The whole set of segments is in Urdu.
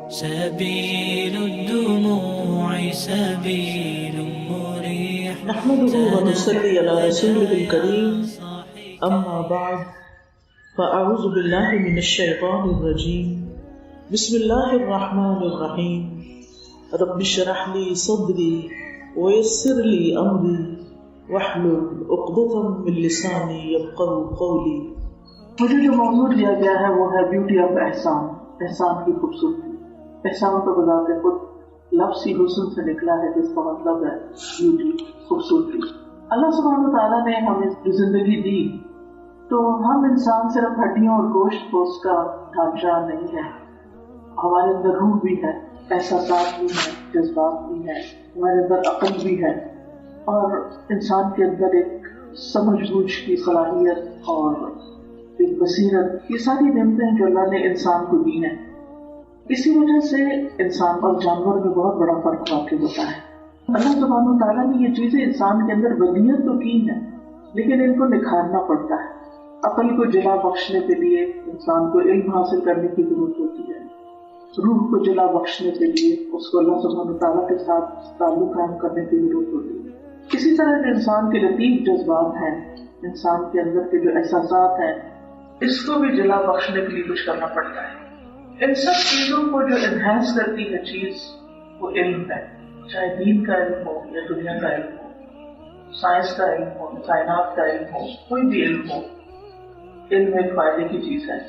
سبيل الدموع سبيل مريح نحمده ونصلي على رسوله الكريم أما بعد فأعوذ بالله من الشيطان الرجيم بسم الله الرحمن الرحيم رب اشرح لي صدري ويسر لي أمري واحلل عقدة من لساني يفقهوا قولي. مجھے جو موضوع دیا گیا ہے وہ ہے بیوٹی آف احسان، احسان کی خوبصورتی۔ احسان تو بذات خود لفظ ہی حسن سے نکلا ہے، جس کا مطلب ہے بیوٹی، خوبصورتی۔ اللہ سبحانہ وتعالیٰ نے ہمیں جو زندگی دی تو ہم انسان صرف ہڈیوں اور گوشت پوست کا ڈھانچہ نہیں ہے، ہمارے اندر روح بھی ہے، احساسات بھی ہیں، جذبات بھی ہیں، ہمارے اندر عقل بھی ہے، اور انسان کے اندر ایک سمجھ بوجھ کی صلاحیت اور ایک بصیرت، یہ ساری نعمتیں جو اللہ نے انسان کو دی ہیں۔ اسی وجہ سے انسان اور جانور میں بہت بڑا فرق واقع ہوتا ہے۔ اللہ سبحانہ وتعالیٰ نے یہ چیزیں انسان کے اندر ودیت تو کی ہیں، لیکن ان کو نکھارنا پڑتا ہے۔ عقل کو جلا بخشنے کے لیے انسان کو علم حاصل کرنے کی ضرورت ہوتی ہے، روح کو جلا بخشنے کے لیے اس کو اللہ سبحانہ وتعالیٰ کے ساتھ تعلق قائم کرنے کی ضرورت ہوتی ہے۔ اسی طرح جو انسان کے لطیف جذبات ہیں، انسان کے اندر کے جو احساسات ہیں، اس کو بھی جلا بخشنے کے لیے کچھ کرنا پڑتا ہے۔ ان سب چیزوں کو جو انہینس کرتی ہے چیز، وہ علم ہے، چاہے دین کا علم ہو یا دنیا کا علم ہو، سائنس کا علم ہو، کائنات کا علم ہو، کوئی بھی علم ہو، علم ایک فائدے کی چیز ہے۔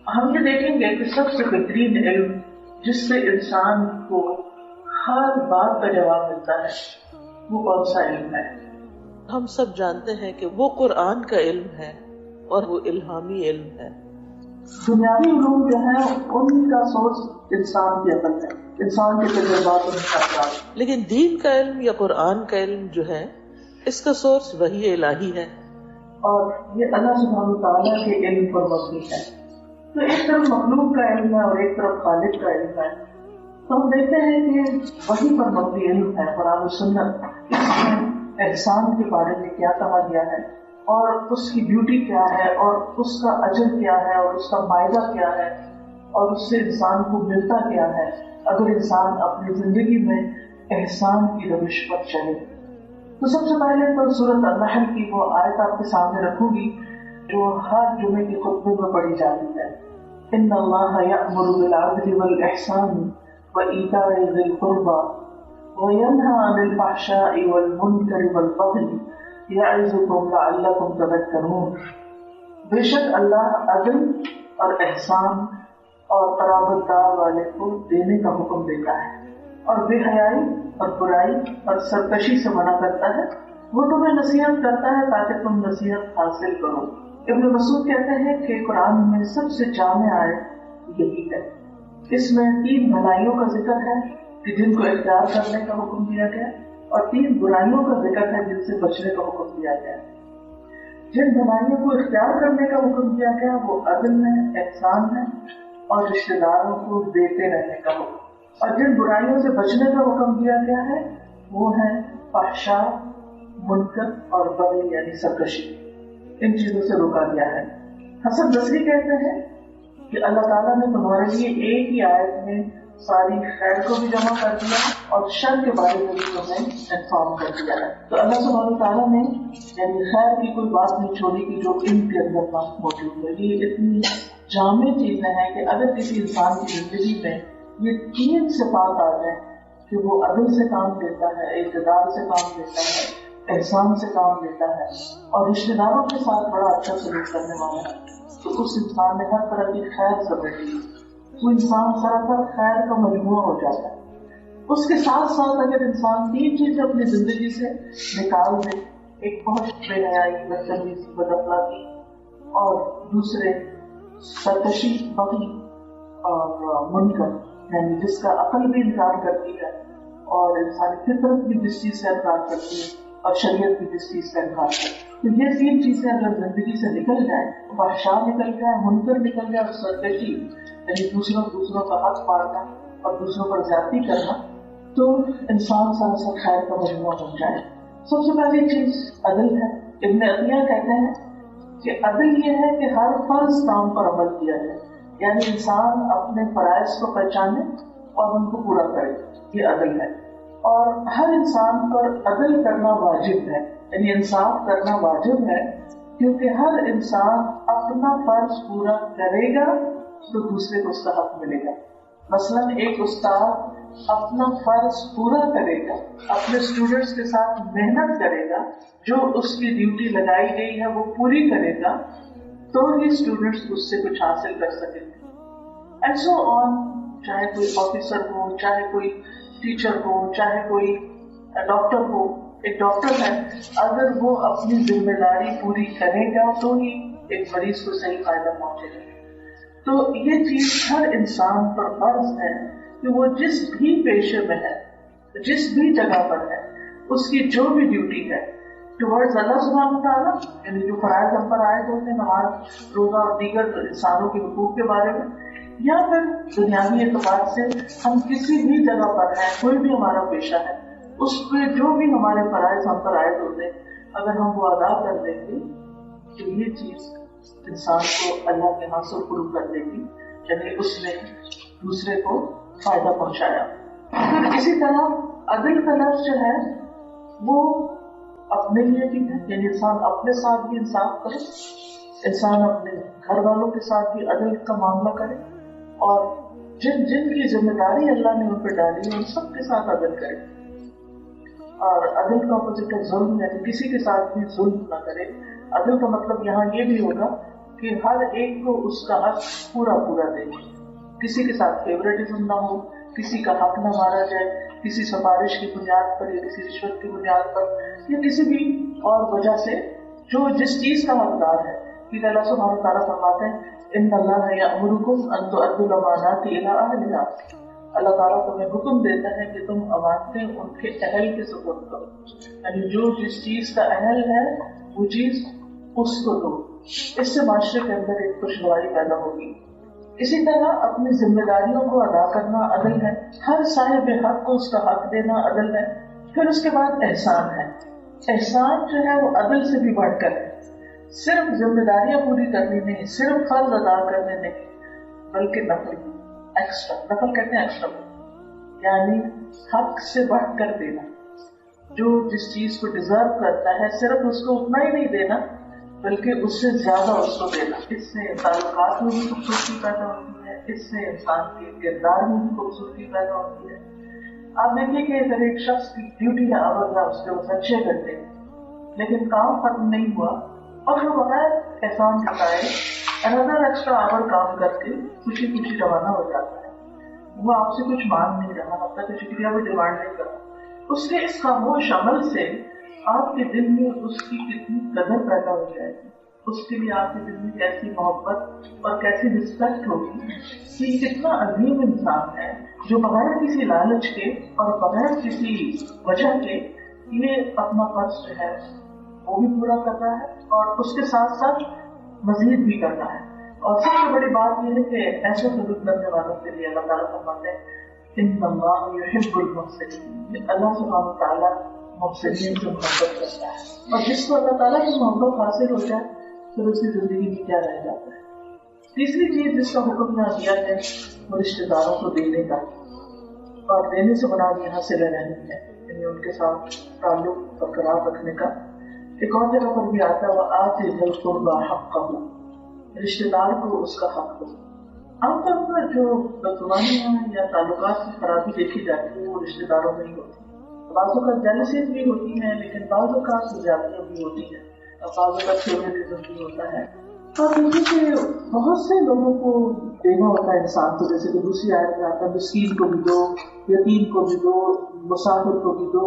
ہم یہ دیکھیں گے کہ سب سے بہترین علم جس سے انسان کو ہر بات کا جواب ملتا ہے، وہ کون سا علم ہے؟ ہم سب جانتے ہیں کہ وہ قرآن کا علم ہے اور وہ الہامی علم ہے۔ دنیاوی علوم جو ہیں ان کا سورس انسان کی عقل ہے، انسان کے تجربات اور خیالات، لیکن دین کا علم یا قرآن کا علم جو ہے اس کا سورس وحی الہی ہے، اور یہ اللہ سبحانہ وتعالیٰ کے علم پر مبنی ہے۔ تو ایک طرف مخلوق کا علم ہے اور ایک طرف خالق کا علم ہے۔ تو ہم دیکھتے ہیں کہ وحی پر مبنی علم ہے، قرآن و سنت، اس میں احسان کے بارے میں کیا کہا گیا ہے اور اس کی بیوٹی کیا ہے اور اس کا اجر کیا ہے اور اس کا فائدہ کیا ہے اور اس سے انسان کو ملتا کیا ہے اگر انسان اپنی زندگی میں احسان کی روش پر چلے۔ تو سب سے پہلے تو سورۃ النحل کی وہ آیت آپ کے سامنے رکھوں گی جو ہر جمعے کے خطبے میں پڑھی جاتی ہے۔ ان اللہ یأمر بالعدل والإحسان وإیتاء ذی القربى وینہی عن الفحشاء والمنکر والبغی یعظکم لعلکم تذکرون۔ بے شک اللہ عدل اور احسان اور قرابت دار والے کو دینے کا حکم دیتا ہے اور بے حیائی اور برائی اور سرکشی سے منع کرتا ہے۔ وہ تمہیں نصیحت کرتا ہے تاکہ تم نصیحت حاصل کرو۔ ابن مسعود کہتے ہیں کہ قرآن میں سب سے جامع آیت یہی ہے۔ اس میں 3 بھلائیوں کا ذکر ہے کہ جن کو اختیار کرنے کا حکم دیا گیا، اور 3 برائیوں کا ذکر ہے جن سے بچنے کا حکم دیا گیا۔ جن بھلائیوں کو اختیار کرنے کا حکم دیا گیا وہ عدل ہے، احسان ہے اور رشتہ داروں کو دیتے رہنے کا حکم، اور جن برائیوں سے بچنے کا حکم دیا گیا ہے وہ ہے فحشاء، منکر اور بغی یعنی سرکشی۔ ان چیزوں سے روکا گیا ہے۔ حسن بصری کہتے ہیں کہ اللہ تعالیٰ نے تمہارے لیے ایک ہی آیت میں ساری خیر کو بھی جمع کر دیا اور شر کے بارے میں بھی تمہیں انفارم کر دیا ہے۔ تو اللہ سبحانہ تعالیٰ نے یعنی خیر کی کوئی بات نہیں چھوڑی کہ جو علم کے اندر موجود ہے۔ یہ اتنی جامع چیزیں ہیں کہ اگر کسی انسان کی زندگی میں یہ 3 صفات آ جائیں کہ وہ عدل سے کام لیتا ہے، اعتدال سے کام لیتا ہے، احسان سے کام لیتا ہے اور رشتہ داروں کے ساتھ بڑا اچھا سلوک کرنے والا ہے، تو اس انسان نے ہر طرح کی خیر سمیٹ لی، وہ انسان سراسر خیر کا مجموعہ ہو جاتا ہے۔ اس کے ساتھ ساتھ اگر انسان 3 چیزیں اپنی زندگی سے نکال دے، ایک بہت بے حیائی، بدتمیزی، بد اخلاقی، اور دوسرے سرکشی، بغی اور منکر یعنی جس کا عقل بھی انکار کرتی ہے اور انسانی فطرت بھی جس چیز سے انکار کرتی ہے اور شریعت بھی جس چیز سے انکار کرتی ہے، تو یہ 3 چیزیں اگر زندگی سے نکل جائیں، فحشاء نکل جائے، منکر نکل جائے اور سرکشی یعنی دوسروں کا حق پاڑنا اور دوسروں پر زیادتی کرنا، تو انسان سراسر خیر کا مجموعہ بن جائے۔ سب سے پہلی چیز عدل ہے۔ ابن عطیہ کہتے ہیں کہ عدل یہ ہے کہ ہر فرض کام پر عمل کیا جائے، یعنی انسان اپنے فرائض کو پہچانے اور ان کو پورا کرے، یہ عدل ہے. اور ہر انسان پر عدل کرنا واجب ہے، یعنی انصاف کرنا واجب ہے، کیونکہ ہر انسان اپنا فرض پورا کرے گا تو دوسرے کو اس کا حق ملے گا. مثلاً ایک استاد اپنا فرض پورا کرے گا، اپنے اسٹوڈنٹس کے ساتھ محنت کرے گا، جو اس کی ڈیوٹی لگائی گئی ہے وہ پوری کرے گا تو ہی اسٹوڈنٹس اس سے کچھ حاصل کر سکیں گے. اینڈ سو آن، چاہے کوئی آفیسر ہو، چاہے کوئی ٹیچر ہو، چاہے کوئی ڈاکٹر ہو. ایک ڈاکٹر ہے، اگر وہ اپنی ذمہ داری پوری کرے گا تو ہی ایک مریض کو صحیح فائدہ پہنچے گا. تو یہ چیز ہر انسان پر فرض ہے کہ وہ جس بھی پیشے میں ہے، جس بھی جگہ پر ہے، اس کی جو بھی ڈیوٹی ہے ٹورڈز اللہ سبحانہ وتعالیٰ، یعنی جو فرائض ہم پر عائد ہوتے ہیں، نماز، روزہ اور دیگر انسانوں کے حقوق کے بارے میں، یا پھر دنیاوی اعتبار سے ہم کسی بھی جگہ پر ہیں، کوئی بھی ہمارا پیشہ ہے، اس پہ جو بھی ہمارے فرائض ہم پر عائد ہوتے ہیں، اگر ہم وہ ادا کر دیں گے تو یہ چیز انسان کو اللہ کے ہاں سرخرو کر دے گی، یعنی اس نے دوسرے کو فائدہ پہنچایا. پھر اسی طرح عدل کا لفظ جو ہے وہ اپنے لیے بھی ہے، یعنی انسان اپنے ساتھ بھی انصاف کرے، انسان اپنے گھر والوں کے ساتھ بھی عدل کا معاملہ کرے، اور جن جن کی ذمہ داری اللہ نے ان پہ ڈالی ہے ان سب کے ساتھ عدل کرے. اور عدل کا اپوزٹ ہے ظلم، یعنی کسی کے ساتھ بھی ظلم نہ کرے. عدل کا مطلب یہاں یہ بھی ہوگا کہ ہر ایک کو اس کا حق پورا پورا دے، کسی کے ساتھ فیوریٹزم نہ ہو، کسی کا حق نہ مارا جائے کسی سفارش کی بنیاد پر یا کسی رشوت کی بنیاد پر یا کسی بھی اور وجہ سے. جو جس چیز کا حقدار ہے، کیونکہ اللہ سبحانہ تعالیٰ فرماتے ہیں ان اللہ یأمرکم ان تؤدوا الامانات الی اہلھا، اللہ تعالیٰ تمہیں حکم دیتا ہے کہ تم امانتیں ان کے اہل کے سپرد کرو، یعنی جو جس چیز کا اہل ہے وہ چیز اس کو دو. اس سے معاشرے کے اندر ایک خوشگواری پیدا ہوگی. اسی طرح اپنی ذمہ داریوں کو ادا کرنا عدل ہے، ہر صاحب حق کو اس کا حق دینا عدل ہے. پھر اس کے بعد احسان ہے. احسان جو ہے وہ عدل سے بھی بڑھ کر ہے، صرف ذمہ داریاں پوری کرنی نہیں، صرف فرض ادا کرنے نہیں، بلکہ نفل، ایکسٹرا، نفل کہتے ہیں ایکسٹرا، یعنی حق سے بڑھ کر دینا. جو جس چیز کو ڈیزرو کرتا ہے صرف اس کو اتنا ہی نہیں دینا بلکہ اس سے زیادہ اس کو دینا. اس سے تعلقات میں بھی خوبصورتی پیدا ہوتی ہے، اس سے انسان کے کردار میں بھی خوبصورتی پیدا ہوتی ہے. آپ دیکھیے کہ اگر ایک شخص کی ڈیوٹی ہے آورزہ اس کے وہ اچھے کرتے لیکن کام ختم نہیں ہوا اور وہ بغیر احسان جتائے another ایکسٹرا آور کام کر کے خوشی خوشی روانہ ہو جاتا ہے. وہ آپ سے کچھ مانگ نہیں رہا، آپ کا شکریہ بھی ڈیمانڈ نہیں کر رہا. اس کے اس خاموش عمل سے آپ کے دل میں اس کی کتنی قدر پیدا ہو جائے گی، اس کے لیے آپ کے دل میں کیسی محبت اور کیسی رسپیکٹ ہوگی کہ کتنا عظیم انسان ہے جو بغیر کسی لالچ کے اور بغیر کسی وجہ کے یہ اپنا فرض جو ہے وہ بھی پورا کر رہا ہے اور اس کے ساتھ ساتھ مزید بھی کر رہا ہے. اور سب سے بڑی بات یہ ہے کہ ایسے سلوک کرنے والوں کے لیے اللہ تعالیٰ فرماتے ہیں ان اللہ یحب المحسنین، اللہ سبحانہ تعالیٰ محسنین سے محبت کرتا ہے. اور جس کو اللہ تعالیٰ کی محبت حاصل ہو جائے پھر اس کی زندگی میں کیا رہ جاتا ہے. تیسری چیز جس کا حکم یہاں دیا ہے وہ رشتے داروں کو دینے کا، اور دینے سے مراد یہاں سے رہنے ہے، یعنی ان کے ساتھ تعلق برقرار رکھنے کا. ایک اور جگہ پر بھی آتا ہے وآت ذی القربی حقہ، رشتے دار کو اس کا حق دو. عام طور پر جو بدگمانیاں یا تعلقات کی خرابی دیکھی جاتی ہے وہ رشتے داروں میں ہی ہوتی ہے. بعض اوقات جیلسیز بھی ہوتی ہیں لیکن بعض اوقات زیادتیاں بھی ہوتی ہیں، بعض اوقات فیوریٹزم بھی ہوتا ہے. اور دیکھیے کہ بہت سے لوگوں کو دینا ہوتا ہے انسان کو، جیسے کہ دوسری آیت میں آتا ہے مسکین کو بھی دو، یتیم کو بھی دو، مسافر کو بھی دو.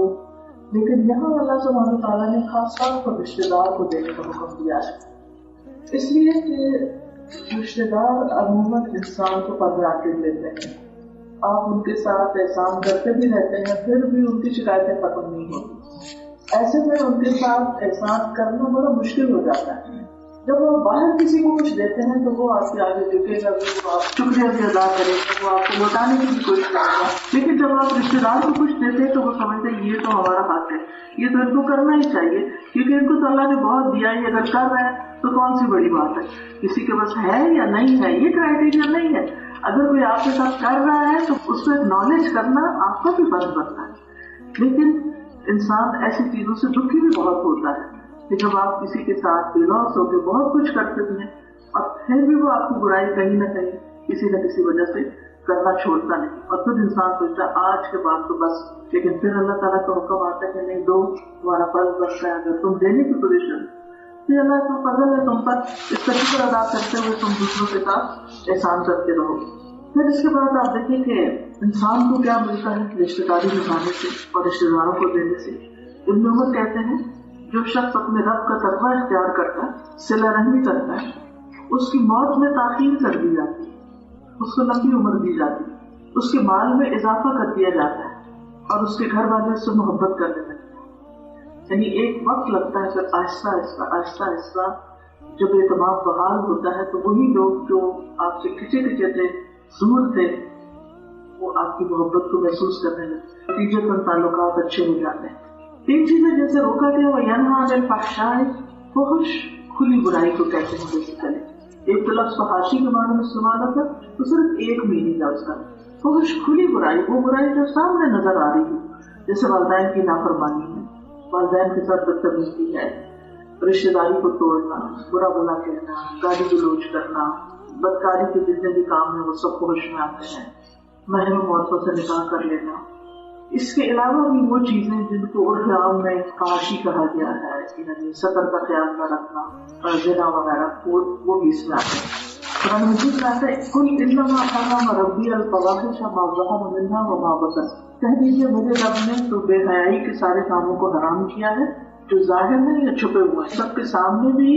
لیکن یہاں اللہ سبحانہ تعالیٰ نے خاص طور پر رشتے دار کو دینے کا حکم دیا ہے، اس لیے کہ رشتے دار عموماً انسان کو پذیراتے دیتے ہیں. آپ ان کے ساتھ احسان کرتے بھی رہتے ہیں پھر بھی ان کی شکایتیں ختم نہیں ہوتی. ایسے میں ان کے ساتھ احسان کرنا بڑا مشکل ہو جاتا ہے. جب آپ باہر کسی کو کچھ دیتے ہیں تو وہ آپ کے آگے جھکے گا، وہ آپ شکریہ بھی ادا کرے گا، وہ آپ کو لوٹانے کی بھی کوشش کرے گا. لیکن جب آپ رشتے دار کو کچھ دیتے ہیں تو وہ سمجھتے ہیں یہ تو ہمارا حق ہے، یہ تو ان کو کرنا ہی چاہیے، کیونکہ ان کو تو اللہ نے بہت دیا ہے، اگر کر رہا ہے تو کون سی بڑی بات ہے. کسی کے پاس ہے یا نہیں ہے یہ کرائٹیریا نہیں ہے. اگر کوئی آپ کے ساتھ کر رہا ہے تو اس کو اکنالج کرنا آپ کا بھی فرض بنتا ہے. لیکن انسان ایسی چیزوں سے دکھی بھی بہت ہوتا ہے کہ جب آپ کسی کے ساتھ بے لوس ہو کے بہت کچھ کرتے ہیں اور پھر بھی وہ آپ کی برائی کہیں نہ کہیں کسی نہ کسی وجہ سے کرنا چھوڑتا نہیں، اور پھر انسان سوچتا آج کے بعد تو بس. لیکن پھر اللہ تعالیٰ کا حکم آتا ہے کہ نہیں دو، تمہارا فرض بنتا ہے. اگر تم دینے کی پوزیشن تو اللہ کا فضل ہے تم پر، اس کا شکر ادا کرتے ہوئے تم دوسروں کے ساتھ احسان کرتے رہو. پھر اس کے بعد آپ دیکھیں کہ انسان کو کیا ملتا ہے رشتے داری نبھانے سے اور رشتے داروں کو دینے سے. ابن عمر کہتے ہیں جو شخص اپنے رب کا تقوی اختیار کرتا ہے، صلہ رحمی کرتا ہے، اس کی موت میں تاخیر کر دی جاتی ہے، اس کو لمبی عمر دی جاتی ہے، اس کے مال میں اضافہ کر دیا جاتا ہے اور اس کے گھر والے اس سے محبت کرنے لگتے ہیں. یعنی ایک وقت لگتا ہے پھر آہستہ آہستہ آہستہ آہستہ جب اعتماد بحال ہوتا ہے تو وہی لوگ جو آپ سے کھچے کھچے تھے، دور تھے، وہ آپ کی محبت کو محسوس کرنے لگتے ہیں. نتیجتاً تعلقات اچھے ہو جاتے ہیں. تین چیزیں جیسے روکا گیا وہ ینہا عن الفحشاء، فحش کھلی برائی کو کہتے ہیں. بیسیکلی ایک تو لفظ فحاشی کے معنی میں استعمال ہوتا ہے تو صرف ایک میننگ ہے اس کا. فحش کھلی برائی، وہ برائی جو سامنے نظر آ رہی ہے، جیسے والدین کی نافرمانی ہے، والدین کے ساتھ بدتمیزی ہے، رشتے داری کو توڑنا، برا بلا کہنا، گالی گلوچ کرنا، بدکاری کے جتنے بھی کام ہیں وہ سب فحش میں آتے ہیں. محرم عورتوں سے نکاح کر لینا. اس کے علاوہ بھی وہ چیزیں جن کو عرف عام میں فحاشی کہا گیا ہے، یعنی سطر کا خیال نہ رکھنا اور زنا وغیرہ، وہ بھی اس میں آتے ہیں. قرآن مجید میں آتا ہے قل انما حرم ربی الفواحش ما ظہر منها وما بطن، کہہ دیجیے مجھے رب نے تو بے حیائی کے سارے کاموں کو حرام کیا ہے جو ظاہر میں یا چھپے ہوئے ہیں. سب کے سامنے بھی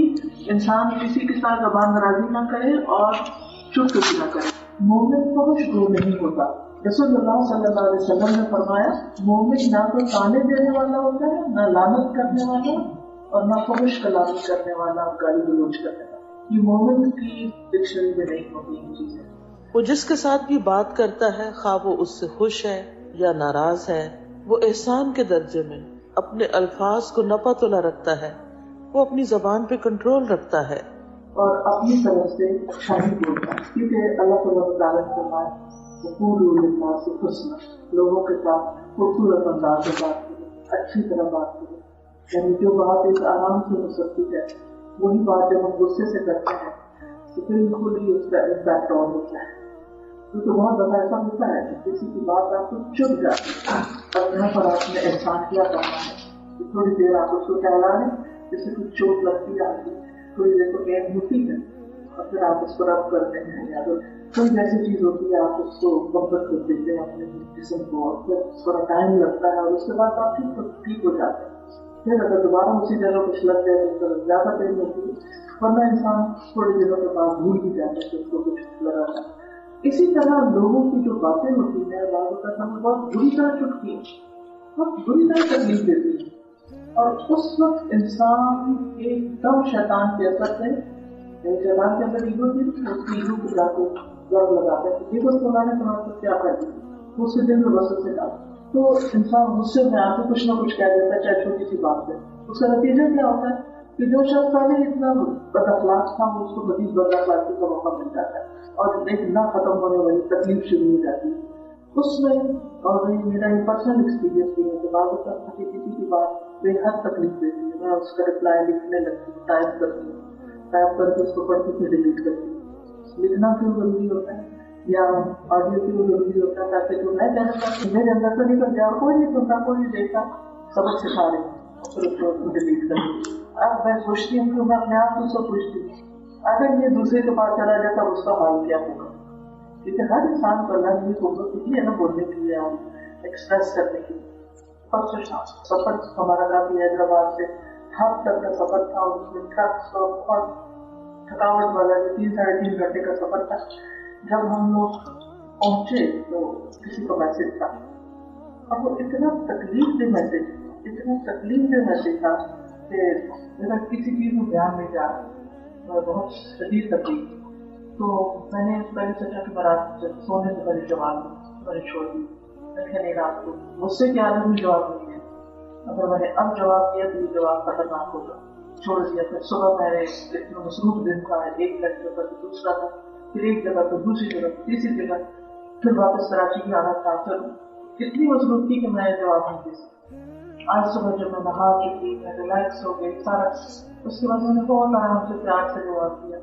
انسان کسی کے ساتھ زبان درازی نہ کرے اور چپ بھی نہ کرے. مومن فحش گو نہیں ہوتا. رسول اللہ صلی اللہ علیہ وسلم نے فرمایا مومن نہ تو تانے دینے والا ہوتا ہے، نہ لعنت کرنے والا، اور نہ فحش کلامی کرنے والا، گالی گلوچ کرنے والا. یہ مومن کی ڈکشنری میں نہیں ہوتی یہ چیزیں. وہ جس کے ساتھ بھی بات کرتا ہے، خواہ وہ اس سے خوش ہے یا ناراض ہے، وہ احسان کے درجے میں اپنے الفاظ کو نپا تلا رکھتا ہے، وہ اپنی زبان پہ کنٹرول رکھتا ہے اور اپنی طرف سے اچھائی بولتا ہے. کیونکہ اللہ تعالیٰ نے فرمایا وقولوا للناس حسنا، لوگوں کے ساتھ خوبصورت انداز میں بات کرے، اچھی طرح بات کرے. یعنی جو بات ایک آرام سے ہو سکتی ہے وہی بات جب ہم غصے سے کرتے ہیں تو بالکل ہی اس کا امپیکٹ اور ہوتا ہے. کیونکہ بہت دفعہ ایسا ہوتا ہے کہ کسی کی بات آپ کو چپ جاتی ہے اور یہاں پر آپ نے احسان کیا کرنا ہے کہ تھوڑی دیر آپ اس کو ٹہلا لیں، جس سے کچھ چوٹ لگتی ہے، تھوڑی دیر تو گیم ہوتی ہے اور پھر آپ اس کو رب کرتے ہیں، یا تو کوئی ایسی چیز ہوتی ہے آپ اس کو کمفرٹ کر دیتے ہیں اپنے جسم کو، اور پھر تھوڑا ٹائم لگتا ہے اور اس کے بعد آپ ٹھیک ہو جاتے ہیں. پھر اگر دوبارہ اسی جگہ کچھ لگ جائے تو زیادہ دیر ہوتی ہے، ورنہ انسان تھوڑے دنوں کے بعد بھول بھی جاتا ہے کہ اس کو کچھ لگا تھا. اسی طرح لوگوں کی جو باتیں ہوتی ہیں بعض اوقات ہمیں بہت بری طرح چٹتی ہیں، بہت بری طرح تکلیف دیتی ہیں، اور اس وقت انسان ایک دم شیطان کے اثر سے، شیطان کے اندر ایگو تھی، اس کی ایگو کو جا کے ضرب لگاتا ہے کہ یہ بس اللہ نے تمہارے ساتھ کیا کر دیا، وہ اس کے دل میں بس سے ڈالتا. تو انسان غصے میں آ کے کچھ نہ کچھ کہہ دیتا ہے چاہے چھوٹی سی بات ہے. اس کا نتیجہ کیا ہوتا ہے کہ جو شخص پہلے اتنا بد اخلاق تھا وہ اس کو مزید بد اخلاقی کا موقع مل جاتا ہے اور ایک نہ ختم ہونے والی تکلیف شروع ہو جاتی ہے اس میں. اور میرا یہ پرسنل ایکسپیرینس بھی ہے کہ بعض اوقات مجھے کسی کی بات بے حد تکلیف دیتی ہے، میں اس کا رپلائی لکھنے لگتی ہوں، ٹائپ کرتی ہوں، ٹائپ کر کے اس کو پڑھ کے ڈیلیٹ کرتی ہوں. لکھنا کیوں ضروری ہوتا ہے یا آڈیو کیوں ضروری ہوتا ہے تاکہ جو میں کہنا چاہتی ہوں میرے اندر سے نکل جائے، کوئی نہیں سنتا، کوئی نہیں دیکھتا، سبق سکھا رہی ہوں، پھر اس کو ڈیلیٹ کر دوں. اب میں سوچتی ہوں کہ میں اپنے آپ کو سب پوچھتی ہوں اگر یہ دوسرے کے پاس چلا جاتا اس کا حال کیا ہوگا. کیونکہ ہر انسان کو اللہ نے یہ قوت دی ہے نا بولنے کے لیے، ایکسپریس کرنے کے لیے. پرسوں سفر ہمارا کافی حیدرآباد سے ہب تک کا سفر تھا اور اس میں ٹرک اور بہت تھکاوٹ والا 3-3.5 گھنٹے کا سفر تھا. جب ہم لوگ پہنچے تو کسی کا میسج تھا، اب وہ اتنا تکلیف دہ میسج تھا کہ میرا کسی چیز میں بیان نہیں جا رہا. بہت شدید تکلیف تھی. تو میں نے پہلے سوچا کہ میں رات سونے سے پہلے جواب دوں, میں نے چھوڑ دی. میں نے نہیں, رات کو غصے کی حالت میں جواب نہیں ہے, اگر میں نے اب جواب دیا تو یہ جواب خطرناک ہوگا, چھوڑ دیا. پھر صبح میں نے اتنا مصروف دن تھا, ایک لیکچر پر دوسرا تھا, پھر ایک جگہ تو دوسری جگہ, تیسری جگہ, پھر واپس کراچی کی حالت تھا. پھر اتنی مصروف تھی کہ میں جواب نہیں دے سکتی. آج صبح جب میں نہا چکی, میں ریلیکس ہو گئی سارا, اس کے بعد میں نے بہت آرام سے پیار سے جواب دیا,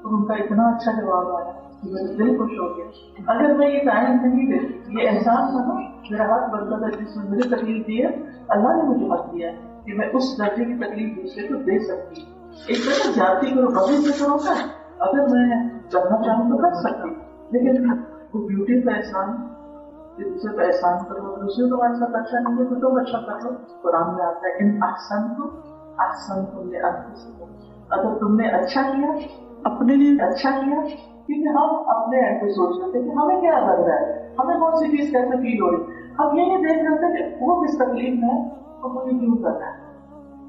اور ان کا اتنا اچھا جواب آیا کہ میرا دل خوش ہو گیا. اگر میں یہ ٹائم نہیں دیتی, یہ احسان تھا نا, میرا حق بنتا تھا جس میں مجھے تکلیف دی ہے, اللہ نے مجھے حق دیا ہے کہ میں اس درجے کی تکلیف دوسرے کو دے سکتی ہوں. ایک طرح زیادتی کرو بغیر سے کرو گا, اگر میں کرنا چاہوں تو کر سکتی ہوں, لیکن وہ بیوٹی کا احسان, دوسرے پہ احسان کرو, دوسرے تمہارے ساتھ اچھا نہیں ہے تو تم اچھا کر لو. قرآن میں آتا ہے ان احسن تم نے اگر تم نے اچھا کیا, اپنے لیے اچھا کیا, کیونکہ ہم اپنے اینڈ پہ سوچ رہے تھے کہ ہمیں کیا لگ رہا ہے, ہمیں کون سی چیز کیسے فیل ہو رہی, ہم یہ نہیں دیکھ رہے تھے کہ وہ کس تکلیف میں اور وہ یہ کیوں کر رہا ہے.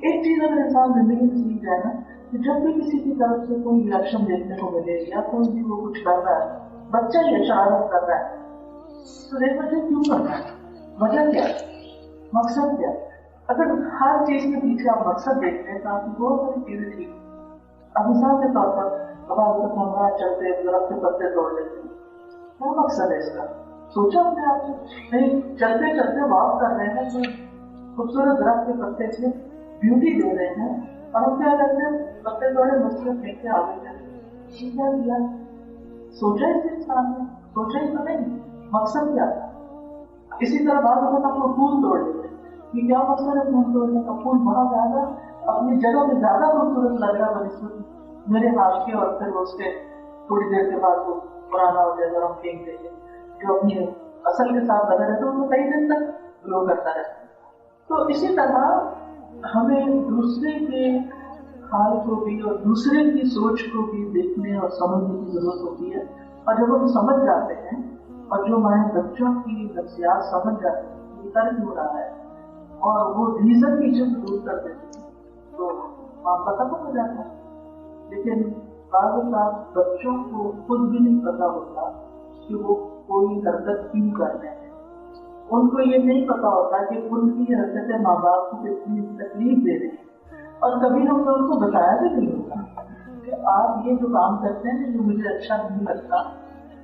ایک چیز اگر انسان زندگی میں سیکھ جائے نا, کہ جب بھی کسی کی طرف سے کوئی ریئیکشن دیکھنے کو ملے یا کوئی بھی وہ کچھ کر رہا ہے, بچہ یہ شرارت کر رہا ہے, تو دیکھنا چاہیے کیوں کر رہا ہے, وجہ کیا, مقصد کیا. اگر ہر چیز کے پیچھے آپ مقصد دیکھتے ہیں تو آپ کی بہت ساری چیزیں ٹھیک. اب مثال کے طور پر ہم راہ چلتے درخت کے پتے توڑ لیتے ہیں, کیا مقصد ہے اس کا, سوچا اپنے آپ سے نہیں. چلتے چلتے واک کر رہے ہیں, تو خوبصورت درخت کے پتے سے بیوٹی دے رہے ہیں, اور ہم کیا کرتے ہیں, پتے توڑے مسئلے پھینک کے آگے چلتے. کیا کیا, سوچا اس انسان نے, سوچا ہی تو نہیں, مقصد کیا تھا. اسی طرح بعض وقت ہم لوگ پھول توڑ لیتے ہیں, کہ کیا مقصد ہے پھول توڑنے کا, پھول بہت زیادہ اپنی جگہ میں زیادہ خوبصورت لگ رہا بنسبت میرے ہاتھ کے, اور پھر اس کے تھوڑی دیر کے بعد وہ پرانا ہو جائے اور ہم پھینک دیں گے. جو اپنی اصل کے ساتھ لگا رہتا ہے وہ کئی دن تک گرو کرتا رہتا ہے. تو اسی طرح ہمیں دوسرے کے حال کو بھی اور دوسرے کی سوچ کو بھی دیکھنے اور سمجھنے کی ضرورت ہوتی ہے. اور جب ہم سمجھ جاتے ہیں, اور جو ہمارے بچوں کی نفسیات سمجھ جاتے ہیں یہ کر کیوں رہا ہے, اور وہ ریزن پیچھے سے دور کر دیتے ہیں, تو معاملہ ختم ہو جاتا ہے. لیکن بعض اوقات بچوں کو خود بھی نہیں پتا ہوتا کہ وہ کوئی حرکت کیوں کر رہے ہیں. ان کو یہ نہیں پتا ہوتا کہ ان کی حرکتیں ماں باپ کو کتنی تکلیف دے رہی ہیں, اور کبھی ہم نے ان کو بتایا بھی نہیں ہوتا کہ آپ یہ جو کام کرتے ہیں جو مجھے اچھا نہیں لگتا.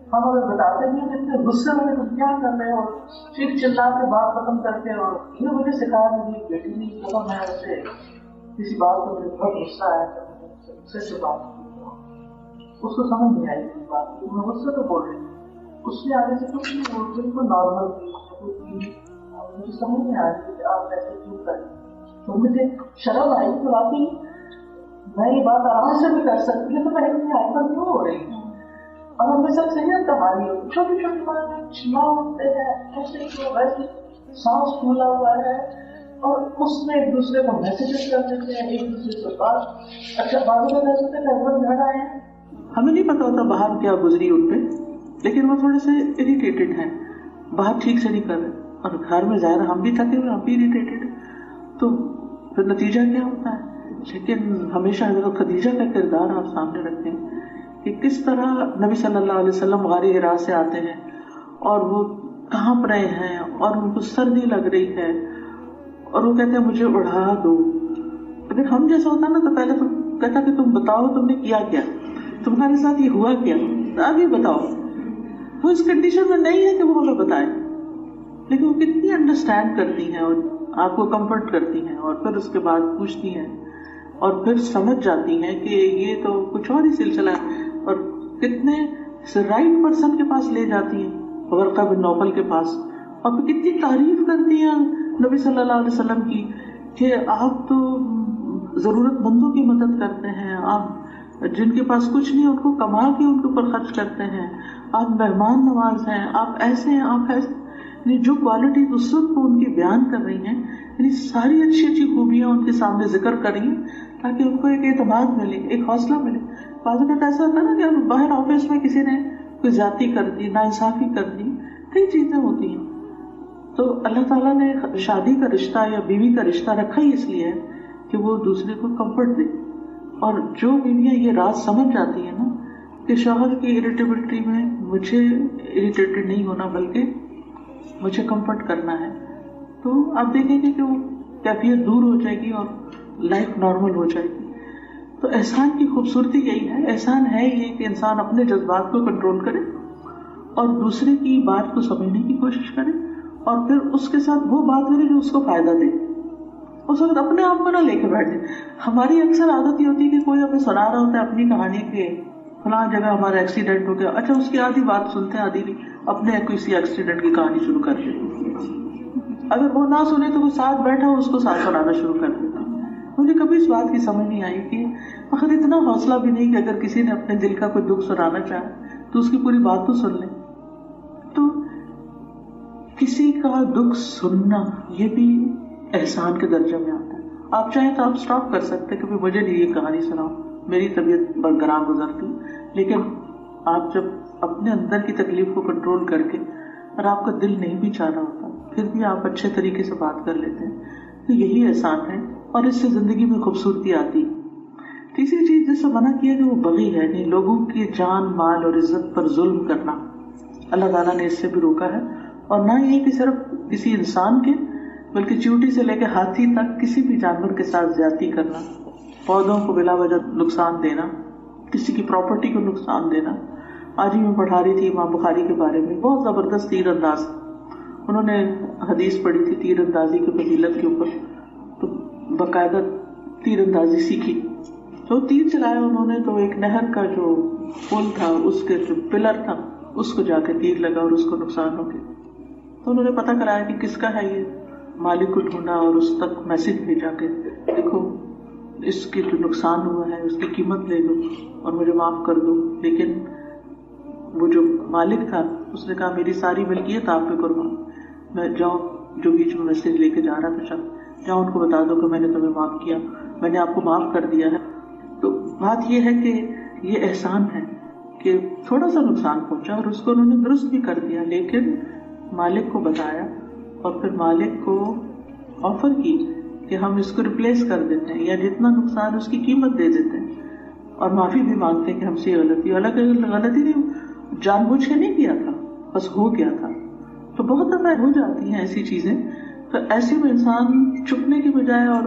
ہم اگر بتاتے بھی ہیں اتنے غصے میں تم کیا کر رہے ہو, چیخ چلا کے بات ختم کرتے, اور یہ مجھے سکھایا میری بیٹی نے, جب میں اسے کسی بات کو مجھے بہت غصہ آیا تو غصے سے بات کی, اس کو سمجھ نہیں آئی میری بات, میں غصے تو بول رہی ہوں, اس نے آگے سے کچھ نہیں, وہ بالکل نارمل تھی, مجھے سمجھ نہیں آ رہی کہ آپ ایسے کیوں کریں. تو مجھے شرم آئی کہ واقعی میں یہ بات آرام سے بھی کر سکتی ہوں, تو میں اتنی ہائپر کیوں ہو رہی ہوں. اور ہم میں سب صحیح کہانی ہوتی, چھوٹی چھوٹی باتیں چھلا ہوتے ہیں, ایسے کیوں ویسے, سانس پھولا ہوا ہے, اور اس میں ایک دوسرے کو میسیجز کر دیتے ہیں, ایک دوسرے سے بات. اچھا بعض لوگ ایسے ہوتے ہیں ہسبینڈ گھر آئے ہیں, ہمیں نہیں پتا ہوتا باہر کیا گزری ان پہ, لیکن وہ تھوڑے سے اریٹیٹڈ ہیں, باہر ٹھیک سے نہیں کر رہے, اور گھر میں ظاہر ہم بھی تھکے ہوئے, ہم بھی اریٹیٹڈ, تو پھر نتیجہ کیا ہوتا ہے. لیکن ہمیشہ حضرت خدیجہ کا کردار آپ سامنے رکھتے ہیں کہ کس طرح نبی صلی اللہ علیہ وسلم غار حرا سے آتے ہیں, اور وہ کانپ رہے ہیں, اور ان کو سردی لگ رہی ہے, اور وہ کہتے ہیں مجھے اڑا دو. اگر ہم جیسا ہوتا نا تو پہلے تو کہتا کہ تم بتاؤ تم نے کیا کیا, تمہارے ساتھ یہ ہوا کیا, اب یہ بتاؤ. وہ اس کنڈیشن میں نہیں ہے کہ وہ ہمیں بتائے, لیکن وہ کتنی انڈرسٹینڈ کرتی ہیں اور آپ کو کمفرٹ کرتی ہیں, اور پھر اس کے بعد پوچھتی ہیں, اور پھر سمجھ جاتی ہیں کہ یہ تو کچھ اور ہی سلسلہ ہے, اور کتنے رائٹ پرسن کے پاس لے جاتی ہیں, ورقہ بن نوفل کے پاس, اور پھر کتنی تعریف کرتی ہیں نبی صلی اللہ علیہ وسلم کی کہ آپ تو ضرورت مندوں کی مدد کرتے ہیں, آپ جن کے پاس کچھ نہیں ان کو کما کے ان کے اوپر خرچ کرتے ہیں, آپ مہمان نواز ہیں, آپ ایسے ہیں, آپ ایسے. یعنی جو کوالٹی اس وقت کو ان کی بیان کر رہی ہیں, یعنی ساری اچھی اچھی خوبیاں ان کے سامنے ذکر کر رہی ہیں تاکہ ان کو ایک اعتماد ملے, ایک حوصلہ ملے. بعض اوقات ایسا ہوتا ہے نا کہ باہر آفس میں کسی نے کوئی زیادتی کر دی, ناانصافی کر دی, کئی چیزیں ہوتی ہیں. تو اللہ تعالیٰ نے شادی کا رشتہ یا بیوی کا رشتہ رکھا ہی اس لیے ہے کہ وہ دوسرے کو کمفرٹ دے, اور جو بیویاں یہ راز سمجھ جاتی ہیں نا کہ شوہر کی اریٹیبلٹی میں مجھے اریٹیٹڈ نہیں ہونا بلکہ مجھے کمفرٹ کرنا ہے، تو آپ دیکھیں گے کہ وہ کیفیت دور ہو جائے گی اور لائف نارمل ہو جائے گی۔ تو احسان کی خوبصورتی یہی ہے، احسان ہے یہ کہ انسان اپنے جذبات کو کنٹرول کرے اور دوسرے کی بات کو سمجھنے کی کوشش کرے اور پھر اس کے ساتھ وہ بات کرے جو اس کو فائدہ دے، اس وقت اپنے آپ کو نہ لے کے بیٹھ جائے۔ ہماری اکثر عادت یہ ہوتی ہے کہ کوئی ہمیں سنا رہا ہوتا ہے اپنی کہانی کے فلاں جگہ ہمارا ایکسیڈنٹ ہو گیا، اچھا اس کی آدھی بات سنتے ہیں آدھی نہیں، اپنے کسی ایکسیڈنٹ کی کہانی شروع کر دیتے۔ اگر وہ نہ سنے تو وہ ساتھ بیٹھا ہو اس کو ساتھ سنانا شروع کر دیتا۔ مجھے کبھی اس بات کی سمجھ نہیں آئی کہ آخر اتنا حوصلہ بھی نہیں کہ اگر کسی نے اپنے دل کا کوئی دکھ سنانا چاہے تو اس کی پوری بات تو سن لیں۔ تو کسی کا دکھ سننا یہ بھی احسان کے درجے میں آتا ہے۔ آپ چاہیں تو آپ سٹاپ کر سکتے کہ مجھے نہیں یہ کہانی سناؤ، میری طبیعت برگراں گزرتی، لیکن آپ جب اپنے اندر کی تکلیف کو کنٹرول کر کے اور آپ کا دل نہیں بھی چاہ رہا ہوتا پھر بھی آپ اچھے طریقے سے بات کر لیتے ہیں، تو یہی احسان ہے اور اس سے زندگی میں خوبصورتی آتی۔ تیسری چیز جس سے منع کیا کہ وہ بغی ہے، یعنی لوگوں کی جان مال اور عزت پر ظلم کرنا، اللہ تعالیٰ نے اس سے بھی روکا ہے۔ اور نہ یہ کہ صرف کسی انسان کے بلکہ چیونٹی سے لے کے ہاتھی تک کسی بھی جانور کے ساتھ زیادتی کرنا، پودوں کو بلا وجہ نقصان دینا، کسی کی پراپرٹی کو نقصان دینا۔ آج ہی میں پڑھا رہی تھی امام بخاری کے بارے میں، بہت زبردست تیر انداز، انہوں نے حدیث پڑھی تھی تیر اندازی کی فضیلت کے اوپر، تو باقاعدہ تیر اندازی سیکھی، تو تیر چلایا انہوں نے، تو ایک نہر کا جو پل تھا اس کے جو پلر تھا اس کو جا کے تیر لگا اور اس کو نقصان ہو گیا۔ تو انہوں نے پتہ کرایا کہ کس کا ہے، یہ مالک کو ڈھونڈا اور اس تک میسج بھیجا کے دیکھو اس کی جو نقصان ہوا ہے اس کی قیمت لے لو اور مجھے معاف کر دو۔ لیکن وہ جو مالک تھا اس نے کہا میری ساری ملکیت آپ پہ قربان، میں جاؤ، جو بیچ میں میسج لے کے جا رہا تھا شخص، جاؤ ان کو بتا دو کہ میں نے تمہیں معاف کیا، میں نے آپ کو معاف کر دیا ہے۔ تو بات یہ ہے کہ یہ احسان ہے کہ تھوڑا سا نقصان پہنچا اور اس کو انہوں نے درست بھی کر دیا، لیکن مالک کو بتایا اور پھر مالک کو آفر کی کہ ہم اس کو ریپلیس کر دیتے ہیں یا جتنا نقصان اس کی قیمت دے دیتے ہیں، اور معافی بھی مانگتے ہیں کہ ہم سے غلطی، حالانکہ غلطی نہیں، جان بوجھ کے نہیں کیا تھا، بس ہو گیا تھا۔ تو بہت دفعہ ہو جاتی ہیں ایسی چیزیں، تو ایسے میں انسان چھپنے کی بجائے اور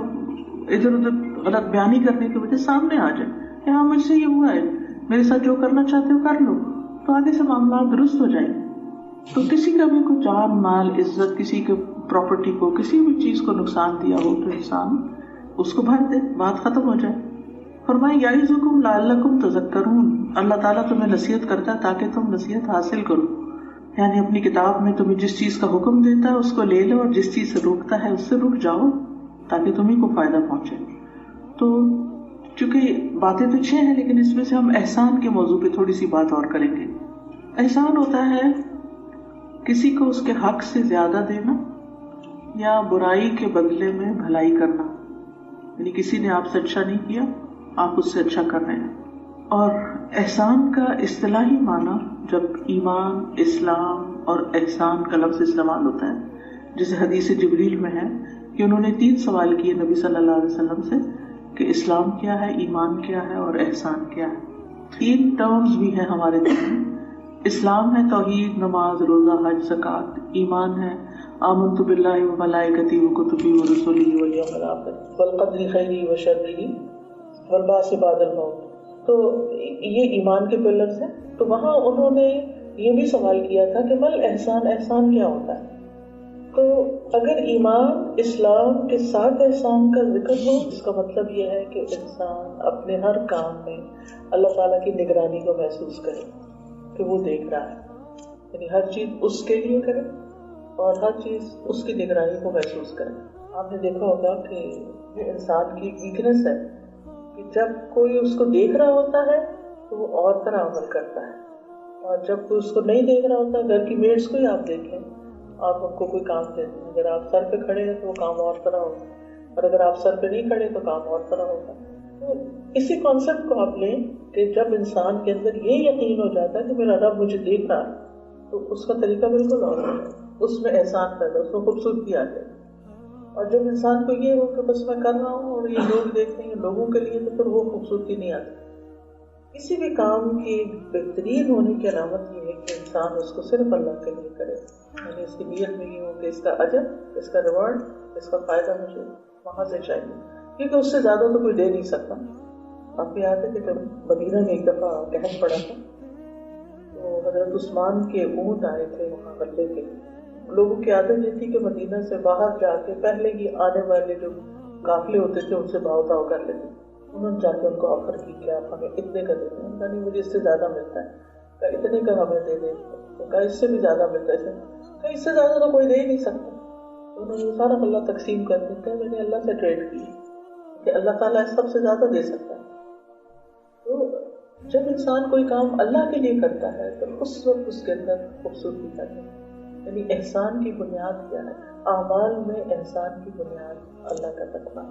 ادھر ادھر غلط بیانی کرنے کی وجہ سامنے آ جائے کہ ہاں مجھ سے یہ ہوا ہے، میرے ساتھ جو کرنا چاہتے ہو کر لو، تو آگے سے معاملات درست ہو جائیں۔ تو کسی کا بھی کوئی جان مال عزت، کسی کے پراپرٹی کو، کسی بھی چیز کو نقصان دیا ہو تو انسان اس کو بھر دے، بات ختم ہو جائے۔ فرمایا یعظکم لعلکم تذکرون، اللہ تعالیٰ تمہیں نصیحت کرتا ہے تاکہ تم نصیحت حاصل کرو، یعنی اپنی کتاب میں تمہیں جس چیز کا حکم دیتا ہے اس کو لے لو اور جس چیز سے روکتا ہے اس سے رک جاؤ تاکہ تمہیں کو فائدہ پہنچے۔ تو چونکہ باتیں تو چھ ہیں لیکن اس میں سے ہم احسان کے موضوع پہ تھوڑی سی بات اور کریں گے۔ احسان ہوتا ہے کسی کو اس کے حق سے زیادہ دینا یا برائی کے بدلے میں بھلائی کرنا، یعنی کسی نے آپ سے اچھا نہیں کیا، آپ اس سے اچھا کر رہے ہیں۔ اور احسان کا اصطلاحی معنی جب ایمان، اسلام اور احسان کا لفظ استعمال ہوتا ہے، جیسے حدیث جبریل میں ہے کہ انہوں نے 3 سوال کیے نبی صلی اللہ علیہ وسلم سے کہ اسلام کیا ہے، ایمان کیا ہے اور احسان کیا ہے۔ 3 ٹرمز بھی ہیں ہمارے دین میں، اسلام ہے توحید، نماز، روزہ، حج، زکوٰۃ، ایمان ہے آمنت باللہ و ملائکتہ و کتبہ و رسلہ والیوم الآخر والقدر خیرہ و شرہ والبعث بعد الموت۔ تو یہ ایمان کے پلرز ہیں۔ تو وہاں انہوں نے یہ بھی سوال کیا تھا کہ مل احسان، احسان کیا ہوتا ہے؟ تو اگر ایمان اسلام کے ساتھ احسان کا ذکر ہو، اس کا مطلب یہ ہے کہ انسان اپنے ہر کام میں اللہ تعالیٰ کی نگرانی کو محسوس کرے کہ وہ دیکھ رہا ہے، یعنی ہر چیز اس کے لیے کرے اور ہر چیز اس کی نگرانی کو محسوس کرے۔ آپ نے دیکھا ہوگا کہ یہ انسان کی ویکنس ہے کہ جب کوئی اس کو دیکھ رہا ہوتا ہے تو وہ اور طرح عمل کرتا ہے، اور جب کوئی اس کو نہیں دیکھ رہا ہوتا، گھر کی میڈس کو ہی آپ دیکھیں، آپ ان کو کوئی کام دیتے ہیں، اگر آپ سر پہ کھڑے ہیں تو وہ کام اور طرح ہوگا، اور اگر آپ سر پہ نہیں کھڑے تو کام اور طرح ہوگا۔ تو اسی کانسیپٹ کو آپ لیں کہ جب انسان کے اندر یہ یقین ہو جاتا ہے کہ میرا رب مجھے دیکھ رہا ہے تو اس کا طریقہ بالکل اور ہے، اس میں احسان پیدا، اس میں خوبصورتی آ جائے۔ اور جب انسان کو یہ ہو کہ بس میں کر رہا ہوں اور یہ لوگ دیکھ رہے ہیں لوگوں کے لیے، تو پھر وہ خوبصورتی نہیں آتی. کسی بھی کام کی بہترین ہونے کی علامت یہ ہے کہ انسان اس کو صرف اللہ کے لیے کرے، یعنی اس کی نیت میں یہ ہو کہ اس کا اجر، اس کا ریوارڈ، اس کا فائدہ مجھے وہاں سے چاہیے، کیونکہ اس سے زیادہ تو کوئی دے نہیں سکتا. آپ کو یاد ہے کہ جب مدینہ میں ایک دفعہ قحط پڑا تھا تو حضرت عثمان کے اونٹ آئے تھے وہاں غلے کے. لوگوں کی عادت یہ تھی کہ مدینہ سے باہر جا کے پہلے ہی آنے والے جو قافلے ہوتے تھے ان سے بھاؤ تاؤ کر لیتے. انہوں نے جا کے ان کو آفر کی کہ آپ ہمیں اتنے کا دے دیں. نہیں، مجھے اس سے زیادہ ملتا ہے. کہا اتنے کا ہمیں دے دیں. کہا اس سے بھی زیادہ ملتا ہے. کہا اس سے زیادہ تو کوئی دے ہی نہیں سکتا. انہوں نے سارا غلہ تقسیم کر دیتا ہے. میں نے اللہ سے ٹریڈ کی کہ اللہ تعالیٰ سب سے زیادہ دے سکتا ہے. تو جب انسان کوئی کام اللہ کے لیے کرتا ہے تو اس وقت اس کے اندر خوبصورتی کرتا ہے. یعنی احسان کی بنیاد کیا ہے؟ اعمال میں احسان کی بنیاد اللہ کا تقویٰ،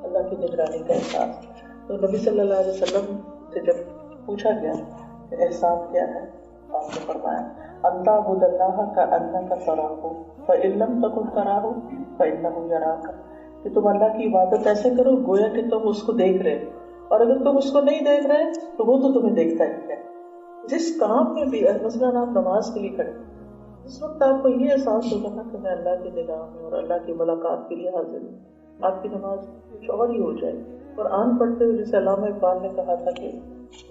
اللہ کی نگرانی کا احساس. تو نبی صلی اللہ علیہ وسلم سے جب پوچھا گیا کہ احسان کیا ہے، آپ نے فرمایا انت عبد اللہ کا انک تراہ فإن لم تکن تراہ فإنہ یراک، کہ تم اللہ کی عبادت ایسے کرو گویا کہ تم اس کو دیکھ رہے، اور اگر تم اس کو نہیں دیکھ رہے تو وہ تو تمہیں دیکھتا ہی ہے. جس کام میں بھی، مثلاً آپ نماز کے لیے کھڑے، اس وقت آپ کو یہ احساس ہوگا کہ میں اللہ کی نگاہ میں اور اللہ کی ملاقات کے لیے حاضر ہوں، آپ کی نماز کچھ اور ہی ہو جائے. قرآن پڑھتے ہوئے جیسے علامہ اقبال نے کہا تھا کہ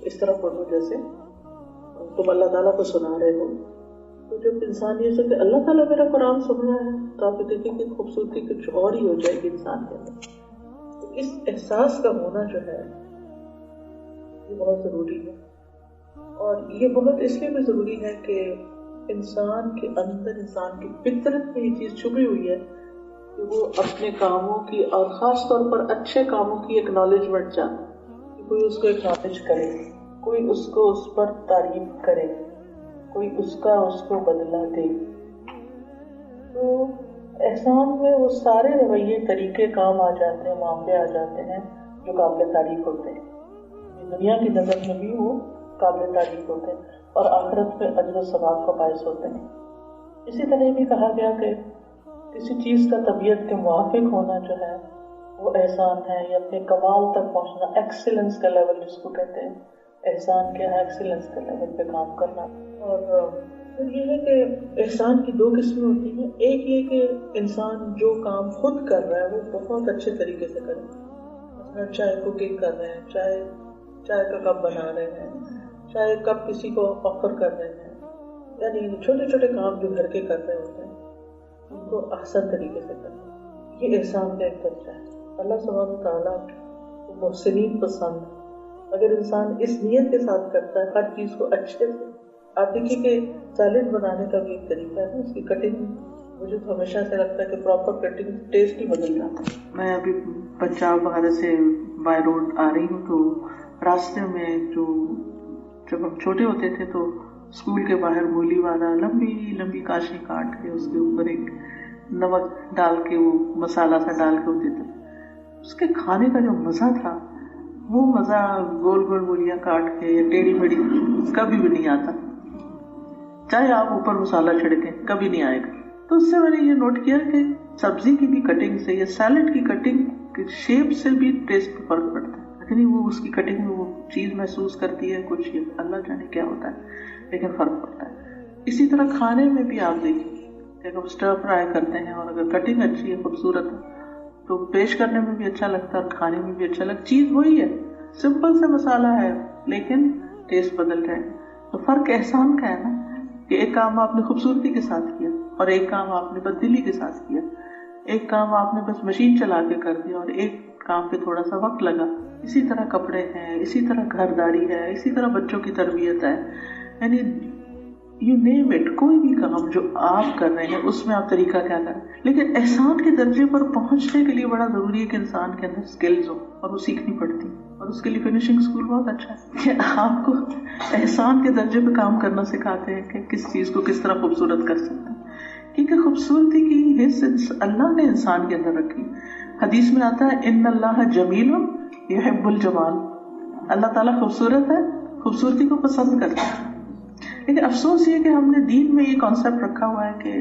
اس طرح پڑھو جیسے تم اللہ تعالیٰ کو سنا رہے ہو. تو جب انسان یہ سوچے کہ اللہ تعالیٰ میرا قرآن سن رہا ہے تو آپ دیکھیں کہ خوبصورتی کچھ اور ہی ہو جائے گی انسان کے اندر. تو اس احساس کا ہونا جو ہے یہ بہت ضروری ہے. اور یہ بہت اس لیے بھی ضروری ہے کہ انسان کے اندر، انسان کی فطرت میں یہ چیز چھپی ہوئی ہے کہ وہ اپنے کاموں کی اور خاص طور پر اچھے کاموں کی ایکنالجمنٹ چاہتا ہے کہ کوئی اس کو ایکنالج کرے، کوئی اس کو اس پر تعریف کرے، کوئی اس کو بدلہ دے. تو احسان میں وہ سارے رویے، طریقے کام آ جاتے ہیں، معاملے آ جاتے ہیں جو قابل تعریف ہوتے ہیں. دنیا کی نظر میں بھی وہ قابل تعریف ہوتے ہیں اور آخرت میں اجر و ثواب کا باعث ہوتے ہیں. اسی طرح بھی کہا گیا کہ کسی چیز کا طبیعت کے موافق ہونا جو ہے وہ احسان ہے، یا اپنے کمال تک پہنچنا، ایکسیلنس کا لیول جس کو کہتے ہیں. احسان کیا ہے؟ ایکسیلنس کے لیول پہ کام کرنا. اور پھر یہ ہے کہ احسان کی دو قسمیں ہوتی ہیں. ایک یہ کہ انسان جو کام خود کر رہا ہے وہ بہت اچھے طریقے سے کرے، مثلا چاہے کوکنگ کر رہے ہیں، چاہے چائے کا کپ بنا رہے ہیں، چاہے کپ کسی کو آفر کر رہے ہیں، یعنی چھوٹے چھوٹے کام جو گھر کے کر رہے ہوتے ہیں ان کو احسن طریقے سے کرنا. یہ احسان کا ایک درجہ ہے. اللہ سبحانہ وتعالیٰ کو محسنین پسند ہے. اگر انسان اس نیت کے ساتھ کرتا ہے ہر چیز کو اچھے سے. آپ دیکھیے کہ سیلڈ بنانے کا بھی ایک طریقہ ہے، اس کی کٹنگ مجھے تو ہمیشہ سے لگتا ہے کہ پراپر کٹنگ ٹیسٹ ہی بدل جاتا ہے. میں ابھی پنجاب وغیرہ سے بائی روڈ آ رہی ہوں تو راستے میں جب ہم چھوٹے ہوتے تھے تو اسکول کے باہر مولی والا لمبی لمبی کاشی کاٹ کے اس کے اوپر ایک نمک ڈال کے وہ مسالہ سا ڈال کے ہوتے تھے. اس کے کھانے کا جو مزہ تھا وہ مزہ گول گول مولیاں کاٹ کے یا ٹیڑھی میڑھی کبھی بھی نہیں آتا، چاہے آپ اوپر مسالہ چھڑکیں کبھی نہیں آئے گا. تو اس سے میں نے یہ نوٹ کیا کہ سبزی کی بھی کٹنگ سے یا سیلڈ کی کٹنگ شیپ سے بھی ٹیسٹ میں فرق پڑتا ہے. لیکن وہ اس کی کٹنگ میں وہ چیز محسوس کرتی ہے کچھ، اللہ جانے کیا ہوتا ہے، لیکن فرق پڑتا ہے. اسی طرح کھانے میں بھی آپ دیکھیں کہ اگر اسٹر فرائی کرتے ہیں اور اگر کٹنگ اچھی ہے، خوبصورت ہے، تو پیش کرنے میں بھی اچھا لگتا ہے اور کھانے میں بھی اچھا لگتا. چیز وہی ہے، سمپل سے مسالہ ہے لیکن ٹیسٹ بدل رہے ہیں. تو فرق احسان کا ہے نا کہ ایک کام آپ نے خوبصورتی کے ساتھ کیا اور ایک کام آپ نے بددلی کے ساتھ کیا. ایک کام آپ نے بس مشین چلا کے کر دیا اور ایک کام پہ تھوڑا سا وقت لگا. اسی طرح کپڑے ہیں، اسی طرح گھرداری ہے، اسی طرح بچوں کی تربیت ہے. یعنی یو نیم اٹ، کوئی بھی کام جو آپ کر رہے ہیں اس میں آپ طریقہ کیا کریں. لیکن احسان کے درجے پر پہنچنے کے لیے بڑا ضروری ہے کہ انسان کے اندر سکلز ہو اور وہ سیکھنی پڑتی ہے. اور اس کے لیے فنیشنگ اسکول بہت اچھا ہے کہ آپ کو احسان کے درجے پہ کام کرنا سکھاتے ہیں کہ کس چیز کو کس طرح خوبصورت کر سکتے ہیں. کیونکہ خوبصورتی کی حص اللہ نے انسان کے اندر رکھی. حدیث میں آتا ہے ان اللہ جمیل یحب الجمال، اللہ تعالیٰ خوبصورت ہے، خوبصورتی کو پسند کرتا ہے. لیکن افسوس یہ کہ ہم نے دین میں یہ کانسیپٹ رکھا ہوا ہے کہ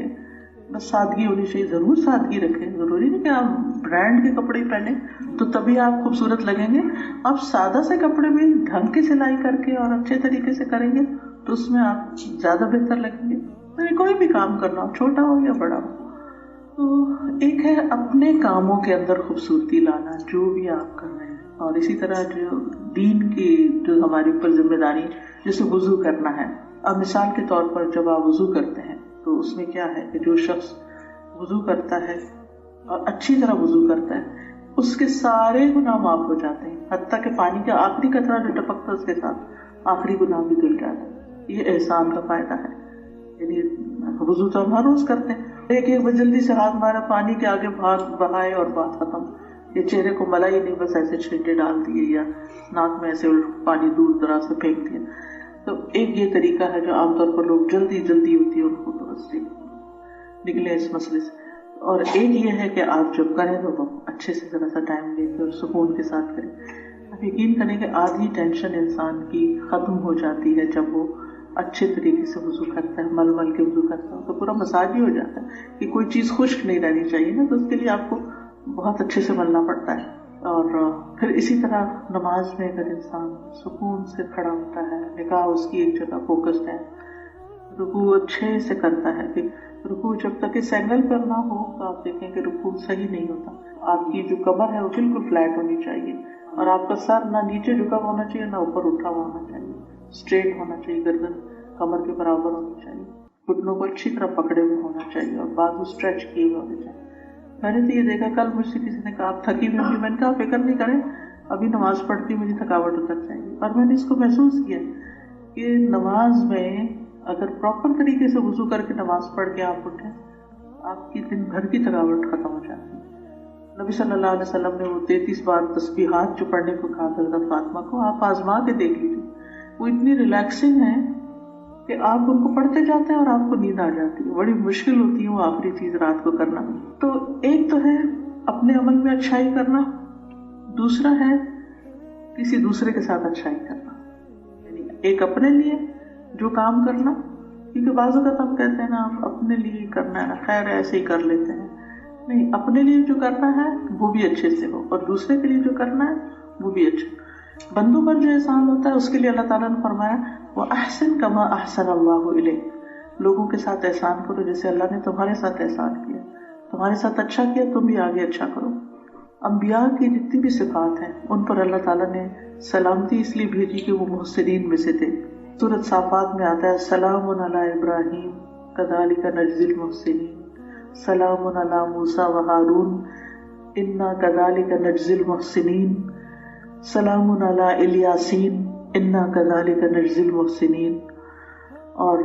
بس سادگی ہونی چاہیے. ضرور سادگی رکھیں, ضروری نہیں کہ آپ برانڈ کے کپڑے پہنیں تو تبھی آپ خوبصورت لگیں گے. آپ سادہ سے کپڑے بھی ڈھنگ کی سلائی کر کے اور اچھے طریقے سے کریں گے تو اس میں آپ زیادہ بہتر لگیں گے. کوئی بھی کام کرنا ہو, چھوٹا ہو یا بڑا ہو. تو ایک ہے اپنے کاموں کے اندر خوبصورتی لانا جو بھی آپ کر رہے ہیں, اور اسی طرح جو دین کی جو ہماری اوپر ذمہ داری جیسے وضو کرنا ہے. اب مثال کے طور پر جب آپ وضو کرتے ہیں تو اس میں کیا ہے کہ جو شخص وضو کرتا ہے اور اچھی طرح وضو کرتا ہے اس کے سارے گناہ معاف ہو جاتے ہیں, حتیٰ کہ پانی کا آخری قطرہ جو ٹپکتا ہے اس کے ساتھ آخری گناہ بھی دھل جاتا ہے. یہ احسان کا فائدہ ہے. یعنی وضو تو ہم ہر روز کرتے ہیں, ایک بار جلدی سے ہاتھ مارا پانی کے آگے بہائے اور بات ختم. یہ چہرے کو ملا ہی نہیں, بس ایسے چھینٹے ڈال دیے یا ناک میں ایسے پانی دور دراز سے پھینک دیا. تو ایک یہ طریقہ ہے جو عام طور پر لوگ جلدی ہوتی ہے ان کو درستی نکلے اس مسئلے سے. اور ایک یہ ہے کہ آپ جب کریں تو اچھے سے ذرا سا ٹائم لے کے اور سکون کے ساتھ کریں. آپ یقین کریں کہ آدھی ٹینشن انسان کی ختم ہو جاتی ہے جب وہ اچھے طریقے سے وضو کرتا ہے, مل مل کے وضو کرتا ہے تو پورا مساج ہی ہو جاتا ہے کہ کوئی چیز خشک نہیں رہنی چاہیے نا, تو اس کے لیے آپ کو بہت اچھے سے ملنا پڑتا ہے. اور پھر اسی طرح نماز میں اگر انسان سکون سے کھڑا ہوتا ہے, نگاہ اس کی ایک جگہ فوکسڈ ہے, رکوع اچھے سے کرتا ہے. کہ رکوع جب تک اس اینگل پر نہ ہو تو آپ دیکھیں کہ رکوع صحیح نہیں ہوتا. آپ کی جو کمر ہے وہ بالکل فلیٹ ہونی چاہیے, اور آپ کا سر نہ نیچے جھکا ہوا ہونا چاہیے نہ اوپر اٹھا ہوا ہونا چاہیے. اسٹریٹ ہونا چاہیے, گردن کمر کے برابر ہونی چاہیے, گھٹنوں کو اچھی طرح پکڑے ہوئے ہونا چاہیے اور بازو اسٹریچ کیے ہوئے ہونے چاہیے. میں نے تو یہ دیکھا, کل مجھ سے کسی نے کہا آپ تھکی ہوئی ہوگی, میں نے کہا فکر نہیں کریں, ابھی نماز پڑھتی مجھے تھکاوٹ اتر جائے گی. اور میں نے اس کو محسوس کیا کہ نماز میں اگر پراپر طریقے سے وضو کر کے نماز پڑھ کے آپ اٹھیں, آپ کی دن بھر کی تھکاوٹ ختم ہو جاتی ہے. نبی صلی اللہ علیہ وسلم نے وہ 33 بار تسبیحات جو پڑھنے کو کہا حضرت فاطمہ کو, آپ آزما کے دیکھ لیجیے, وہ اتنی ریلیکسنگ ہے کہ آپ ان کو پڑھتے جاتے ہیں اور آپ کو نیند آ جاتی ہے. بڑی مشکل ہوتی ہے وہ آخری چیز رات کو کرنا. تو ایک تو ہے اپنے عمل میں اچھائی کرنا, دوسرا ہے کسی دوسرے کے ساتھ اچھائی کرنا. یعنی ایک اپنے لیے جو کام کرنا, کیونکہ بعض اوقات ہم کہتے ہیں نا آپ اپنے لیے کرنا ہے نا, خیر ایسے ہی کر لیتے ہیں. نہیں, اپنے لیے جو کرنا ہے وہ بھی اچھے سے ہو, اور دوسرے کے لیے جو کرنا ہے وہ بھی اچھا. بندوں پر جو احسان ہوتا ہے اس کے لیے اللہ تعالیٰ نے فرمایا وَأَحْسِن كَمَا أَحْسَنَ اللَّهُ إِلَيْكَ, لوگوں کے ساتھ احسان کرو جیسے اللہ نے تمہارے ساتھ احسان کیا. تمہارے ساتھ اچھا کیا, تم بھی آگے اچھا کرو. انبیاء کی جتنی بھی صفات ہیں ان پر اللہ تعالیٰ نے سلامتی اس لیے بھیجی کہ وہ محسنین میں سے تھے. سورۃ صافات میں آتا ہے سلام علی ابراہیم کذالک نجزی المحسنین, سلام علی موسیٰ و ہارون انا کذالک نجزی المحسنین, سلام علی الیاسین انا کذالک نجزی المحسنین. اور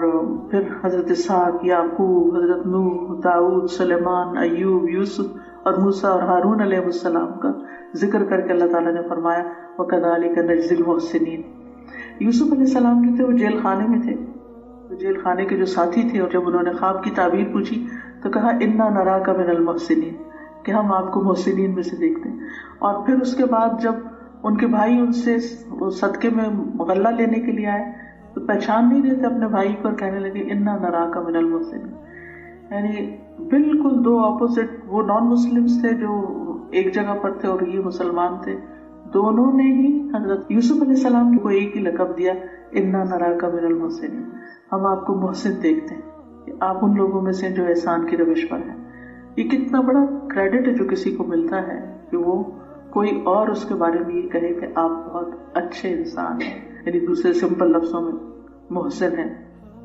پھر حضرت اسحاق, یعقوب, حضرت نوح, داؤد, سلیمان, ایوب, یوسف اور موسیٰ اور ہارون علیہ السلام کا ذکر کر کے اللہ تعالیٰ نے فرمایا وَكَذَلِكَ نَجْزِي الْمُحْسِنِينَ. یوسف علیہ السلام جو تھے وہ جیل خانے میں تھے, جیل خانے کے جو ساتھی تھے, اور جب انہوں نے خواب کی تعبیر پوچھی تو کہا اِنَّا نَرَاكَ مِنَ الْمُحْسِنِينَ, کہ ہم آپ کو محسنین میں سے دیکھتے ہیں. اور پھر اس کے بعد جب ان کے بھائی ان سے صدقے میں غلہ لینے کے لیے آئے تو پہچان نہیں رہے تھے اپنے بھائی کو, اور کہنے لگے اِنَّا نَرَاكَ مِنَ الْمُحْسِنِينَ. یعنی بالکل دو اپوزٹ, وہ نان مسلمز تھے جو ایک جگہ پر تھے اور یہ مسلمان تھے, دونوں نے ہی حضرت یوسف علیہ السلام کو ایک ہی لقب دیا اِنَّا نَرَاكَ مِنَ الْمُحْسِنِينَ, ہم آپ کو محسن دیکھتے ہیں کہ آپ ان لوگوں میں سے جو احسان کی روش پر ہیں. یہ کتنا بڑا کریڈٹ ہے جو کسی کو ملتا ہے کہ وہ کوئی اور اس کے بارے میں یہ کہے کہ آپ بہت اچھے انسان ہیں, یعنی دوسرے سمپل لفظوں میں محسن ہیں.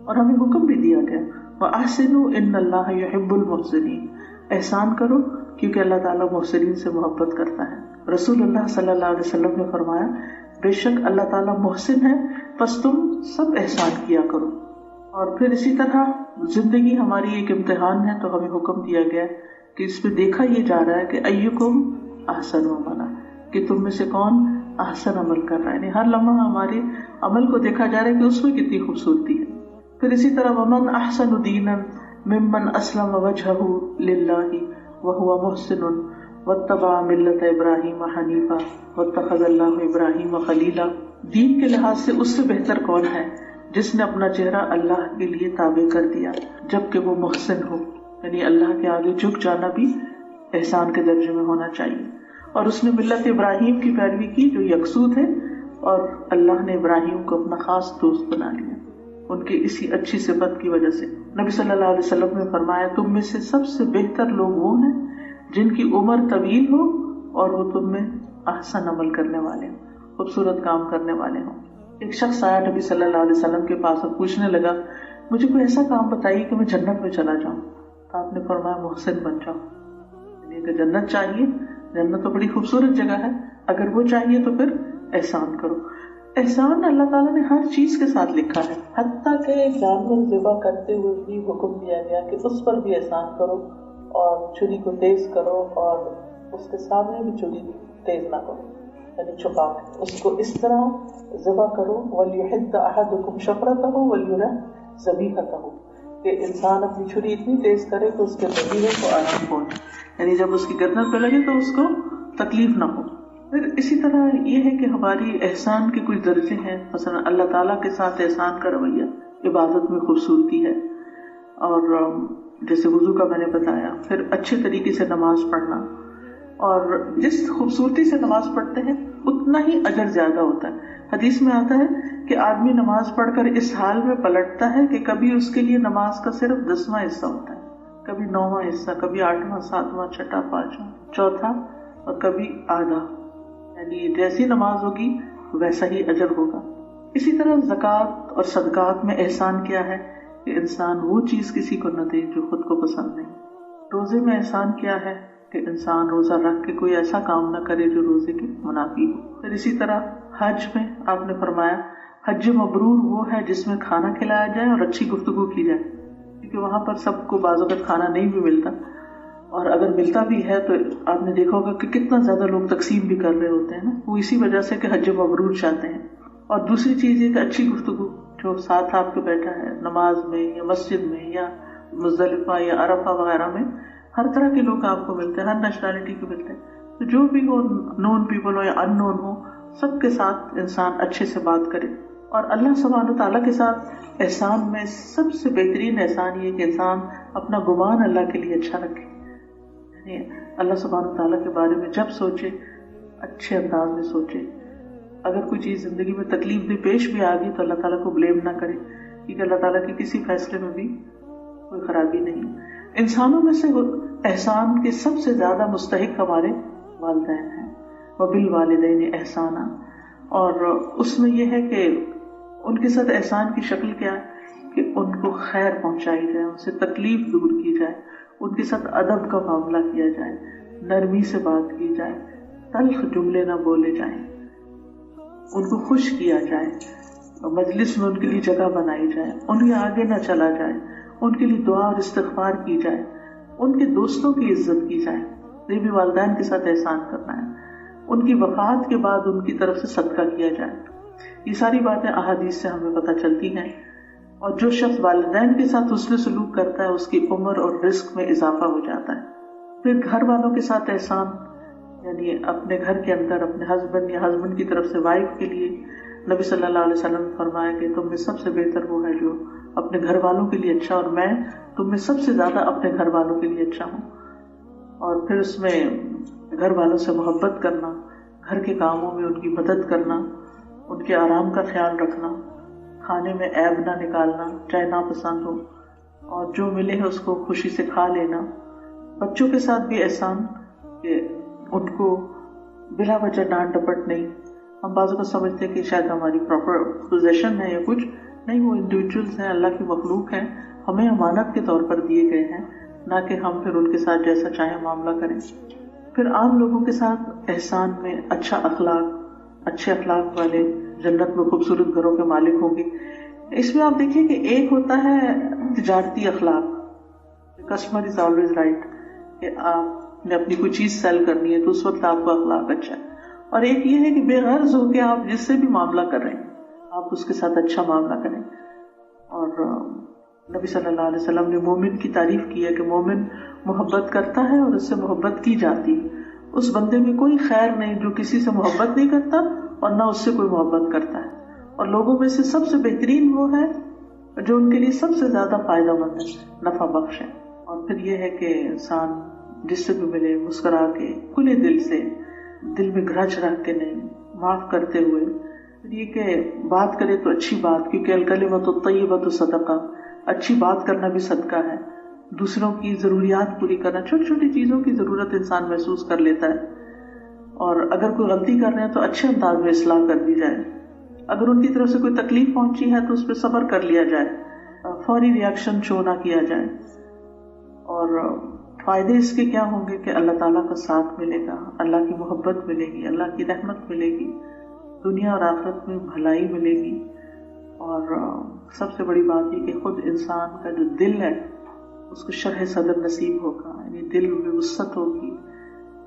اور ہمیں حکم بھی دیا گیا وَأَحْسِنُوا إِنَّ اللَّهَ يُحِبُّ الْمُحْسِنِينَ, احسان کرو کیونکہ اللہ تعالیٰ محسنین سے محبت کرتا ہے. رسول اللہ صلی اللہ علیہ وسلم نے فرمایا بے شک اللہ تعالیٰ محسن ہے, پس تم سب احسان کیا کرو. اور پھر اسی طرح زندگی ہماری ایک امتحان ہے, تو ہمیں حکم دیا گیا کہ اس میں دیکھا یہ جا رہا ہے کہ ایکم احسن عملا, کہ تم میں سے کون احسن عمل کر رہا ہے. یعنی ہر لمحہ ہمارے عمل کو دیکھا جا رہا ہے کہ اس میں کتنی خوبصورتی ہے. پھر اسی طرح ومن احسن دینا ممن اسلم وجہہ للہ وہو محسن واتبع ملت ابراہیم حنیفا واتخذ اللہ ابراہیم خلیلا. دین کے لحاظ سے اس سے بہتر کون ہے جس نے اپنا چہرہ اللہ کے لیے تابع کر دیا جبکہ وہ محسن ہو, یعنی اللہ کے آگے جھک جانا بھی احسان کے درجے میں ہونا چاہیے. اور اس نے ملت ابراہیم کی پیروی کی جو یکسو تھے، اور اللہ نے ابراہیم کو اپنا خاص دوست بنا لیا ان کی اسی اچھی صفت کی وجہ سے. نبی صلی اللہ علیہ وسلم نے فرمایا تم میں سے سب سے بہتر لوگ وہ ہیں جن کی عمر طویل ہو اور وہ تم میں احسن عمل کرنے والے ہوں، خوبصورت کام کرنے والے ہوں. ایک شخص آیا نبی صلی اللہ علیہ وسلم کے پاس اور پوچھنے لگا مجھے کوئی ایسا کام بتائیے کہ میں جنت میں چلا جاؤں. تو آپ نے فرمایا محسن بن جاؤ. یعنی کہ جنت چاہیے، جنت تو بڑی خوبصورت جگہ ہے، اگر وہ چاہیے تو پھر احسان کرو. احسان اللہ تعالیٰ نے ہر چیز کے ساتھ لکھا ہے، حتیٰ کہ جانور ذبح کرتے ہوئے بھی حکم دیا گیا کہ اس پر بھی احسان کرو اور چھری کو تیز کرو اور اس کے سامنے بھی چھری تیز نہ کرو، یعنی چھپا کے اس کو اس طرح ذبح کرو. وَلْيُحِدَّ أَحَدُكُمْ شَفْرَتَهُ وَلْيُرَحْ ذَبِيحَتَهُ، کہ انسان اپنی چھری اتنی تیز کرے کہ اس کے ذبیحے کو آرام پہنچے، یعنی جب اس کی گردن پہ لگے تو اس کو تکلیف نہ ہو. پھر اسی طرح یہ ہے کہ ہماری احسان کے کچھ درجے ہیں. مثلا اللہ تعالیٰ کے ساتھ احسان کا رویہ عبادت میں خوبصورتی ہے، اور جیسے وضو کا میں نے بتایا، پھر اچھے طریقے سے نماز پڑھنا، اور جس خوبصورتی سے نماز پڑھتے ہیں اتنا ہی اجر زیادہ ہوتا ہے. حدیث میں آتا ہے کہ آدمی نماز پڑھ کر اس حال میں پلٹتا ہے کہ کبھی اس کے لیے نماز کا صرف 10واں حصہ ہوتا ہے، کبھی 9واں حصہ، کبھی 8واں، 7واں، 6واں، 5واں، 4تھا، اور کبھی آدھا. یعنی جیسی نماز ہوگی ویسا ہی اجر ہوگا. اسی طرح زکوٰۃ اور صدقات میں احسان کیا ہے کہ انسان وہ چیز کسی کو نہ دے جو خود کو پسند نہیں. روزے میں احسان کیا ہے کہ انسان روزہ رکھ کے کوئی ایسا کام نہ کرے جو روزے کے منافی ہو. پھر اسی طرح حج میں آپ نے فرمایا حج مبرور وہ ہے جس میں کھانا کھلایا جائے اور اچھی گفتگو کی جائے، کیونکہ وہاں پر سب کو بعض اوقات کھانا نہیں بھی ملتا، اور اگر ملتا بھی ہے تو آپ نے دیکھا ہوگا کہ کتنا زیادہ لوگ تقسیم بھی کر رہے ہوتے ہیں نا، وہ اسی وجہ سے کہ حج مبرور چاہتے ہیں. اور دوسری چیز یہ کہ اچھی گفتگو جو ساتھ آپ کے بیٹھا ہے نماز میں یا مسجد میں یا مزدلفہ یا عرفہ وغیرہ میں، ہر طرح کے لوگ آپ کو ملتے ہیں، ہر نیشنلٹی کے ملتے ہیں. تو جو بھی ہو، نون پیپل ہو یا ان نون ہو، سب کے ساتھ انسان اچھے سے بات کرے. اور اللہ سبحانہ وتعالیٰ کے ساتھ احسان میں سب سے بہترین احسان یہ کہ انسان اپنا گمان اللہ کے لیے اچھا رکھے. یعنی اللہ سبحانہ وتعالیٰ کے بارے میں جب سوچے اچھے انداز میں سوچے. اگر کوئی چیز زندگی میں تکلیف دہ پیش بھی آ گئی تو اللہ تعالیٰ کو بلیم نہ کرے، کیونکہ اللہ تعالیٰ کے کسی فیصلے میں بھی کوئی خرابی نہیں. انسانوں میں سے احسان کے سب سے زیادہ مستحق ہمارے والدین ہیں، وبالوالدین احسانا. اور اس میں یہ ہے کہ ان کے ساتھ احسان کی شکل کیا ہے کہ ان کو خیر پہنچائی جائے، ان سے تکلیف دور کی جائے، ان کے ساتھ ادب کا معاملہ کیا جائے، نرمی سے بات کی جائے، تلخ جملے نہ بولے جائیں، ان کو خوش کیا جائے، مجلس میں ان کے لیے جگہ بنائی جائے، ان کے آگے نہ چلا جائے، ان کے لیے دعا اور استغفار کی جائے، ان کے دوستوں کی عزت کی جائے. یہ بھی والدین کے ساتھ احسان کرنا ہے. ان کی وفات کے بعد ان کی طرف سے صدقہ کیا جائے. یہ ساری باتیں احادیث سے ہمیں پتہ چلتی ہیں. اور جو شخص والدین کے ساتھ حسن سلوک کرتا ہے اس کی عمر اور رزق میں اضافہ ہو جاتا ہے. پھر گھر والوں کے ساتھ احسان، یعنی اپنے گھر کے اندر اپنے ہسبینڈ یا ہسبینڈ کی طرف سے وائف کے لیے نبی صلی اللہ علیہ وسلم نے فرمایا کہ تم میں سب سے بہتر وہ ہے جو اپنے گھر والوں کے لیے اچھا، اور میں تم میں سب سے زیادہ اپنے گھر والوں کے لیے اچھا ہوں. اور پھر اس میں گھر والوں سے محبت کرنا، گھر کے کاموں میں ان کی مدد کرنا، ان کے آرام کا خیال رکھنا، کھانے میں عیب نہ نکالنا چاہے ناپسند ہو، اور جو ملے ہے اس کو خوشی سے کھا لینا. بچوں کے ساتھ بھی احسان کہ ان کو بلا وجہ ڈانٹ ڈپٹ نہیں. ہم بعضوں کو سمجھتے ہیں کہ شاید ہماری پراپر پوزیشن ہے یا کچھ نہیں، وہ انڈیویجولز ہیں، اللہ کی مخلوق ہیں، ہمیں امانت کے طور پر دیے گئے ہیں، نہ کہ ہم پھر ان کے ساتھ جیسا چاہیں معاملہ کریں. پھر عام لوگوں کے ساتھ احسان میں اچھا اخلاق، اچھے اخلاق والے جنت میں خوبصورت گھروں کے مالک ہوں گے. اس میں آپ دیکھیں کہ ایک ہوتا ہے تجارتی اخلاق، کسٹمر از آلویز رائٹ، کہ آپ نے اپنی کوئی چیز سیل کرنی ہے تو اس وقت آپ کا اخلاق اچھا ہے. اور ایک یہ ہے کہ بے غرض ہو کے آپ جس سے بھی معاملہ کر رہے ہیں آپ اس کے ساتھ اچھا معاملہ کریں. اور نبی صلی اللہ علیہ وسلم نے مومن کی تعریف کی ہے کہ مومن محبت کرتا ہے اور اس سے محبت کی جاتی. اس بندے میں کوئی خیر نہیں جو کسی سے محبت نہیں کرتا اور نہ اس سے کوئی محبت کرتا ہے. اور لوگوں میں سے سب سے بہترین وہ ہے جو ان کے لیے سب سے زیادہ فائدہ مند ہے، نفع بخش ہے. اور پھر یہ ہے کہ انسان جس سے بھی ملے مسکرا کے کھلے دل سے، دل میں گرج رکھ کے نہیں، معاف کرتے ہوئے، یہ کہ بات کرے تو اچھی بات، کیونکہ الکلمۃ الطیبۃ صدقہ، اچھی بات کرنا بھی صدقہ ہے. دوسروں کی ضروریات پوری کرنا، چھوٹی چھوٹی چیزوں کی ضرورت انسان محسوس کر لیتا ہے. اور اگر کوئی غلطی کر رہے ہیں تو اچھے انداز میں اصلاح کر دی جائے. اگر ان کی طرف سے کوئی تکلیف پہنچی ہے تو اس پہ صبر کر لیا جائے، فوری ریاکشن شو نہ کیا جائے. اور فائدے اس کے کیا ہوں گے کہ اللہ تعالیٰ کا ساتھ ملے گا، اللہ کی محبت ملے گی، اللہ کی رحمت ملے گی، دنیا اور آخرت میں بھلائی ملے گی. اور سب سے بڑی بات یہ کہ خود انسان کا جو دل ہے اس کو شرح صدر نصیب ہوگا، یعنی دل میں وسعت ہوگی،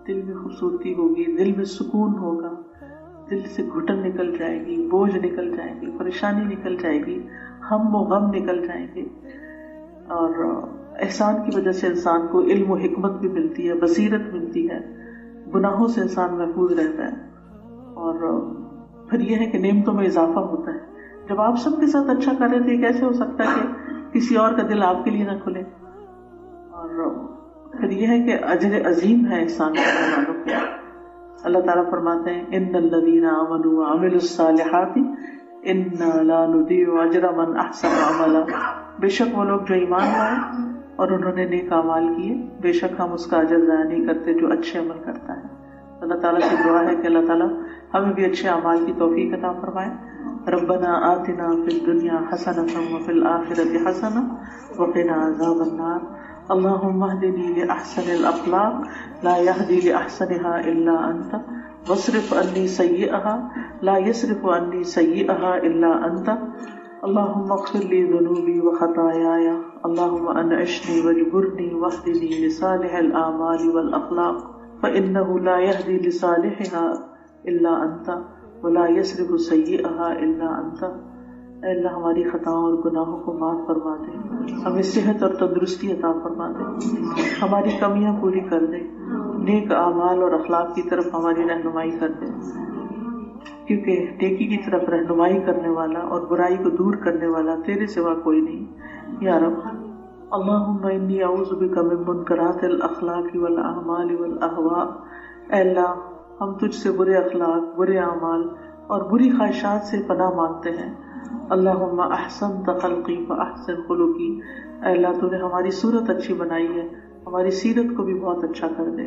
دل میں خوبصورتی ہوگی، دل میں سکون ہوگا، دل سے گھٹن نکل جائے گی، بوجھ نکل جائے گی، پریشانی نکل جائے گی، ہم و غم نکل جائیں گے. اور احسان کی وجہ سے انسان کو علم و حکمت بھی ملتی ہے، بصیرت ملتی ہے، گناہوں سے انسان محفوظ رہتا ہے. اور پھر یہ ہے کہ نعمتوں میں اضافہ ہوتا ہے. جب آپ سب کے ساتھ اچھا کر رہے تھے، کیسے ہو سکتا ہے کہ کسی اور کا دل آپ کے لیے نہ کھلے؟ اور پھر یہ ہے کہ اجر عظیم ہے احسان کرنے والوں کے. اللہ تعالیٰ فرماتے ہیں ان الذین آمنوا وعملوا الصالحات انا لا نضیع اجر من احسن عملا. بے شک وہ لوگ جو ایمان لائے اور انہوں نے نیک اعمال کیے، بے شک ہم اس کا اجر ضائع نہیں کرتے جو اچھے عمل کرتا ہے. اللہ تعالیٰ سے دعا ہے کہ اللہ تعالیٰ ہمیں بھی اچھے اعمال کی توفیق عطا فرمائے. ربنا آتنا فی الدنیا حسنۃ وفی الآخرۃ حسنۃ وقنا عذاب النار. اللهم اهدني لأحسن الأخلاق لا يهدي لأحسنها إلا أنت واصرف عني سيئها لا يصرف عني سيئها إلا أنت. اللهم اغفر لي ذنوبي وخطاياي. اللهم أنعشني واجبرني واهدني لصالح الأعمال والأخلاق فإنه لا يهدي لصالحها إلا أنت ولا يصرف سيئها إلا أنت. اے اللہ ہماری خطاؤں اور گناہوں کو معاف فرما دے، ہمیں صحت اور تندرستی عطا فرما دے، ہماری کمیاں پوری کر دے، نیک اعمال اور اخلاق کی طرف ہماری رہنمائی کر دے، کیونکہ نیکی کی طرف رہنمائی کرنے والا اور برائی کو دور کرنے والا تیرے سوا کوئی نہیں. یا رب اللہم انی اعوذ بک من منکرات الاخلاق والاعمال والاہواء. اے اللہ ہم تجھ سے برے اخلاق، برے اعمال اور بری خواہشات سے پناہ مانگتے ہیں. اللہم احسنت خلقی فاحسن خلقی. اے اللہ تو نے ہماری صورت اچھی بنائی ہے، ہماری سیرت کو بھی بہت اچھا کر دے.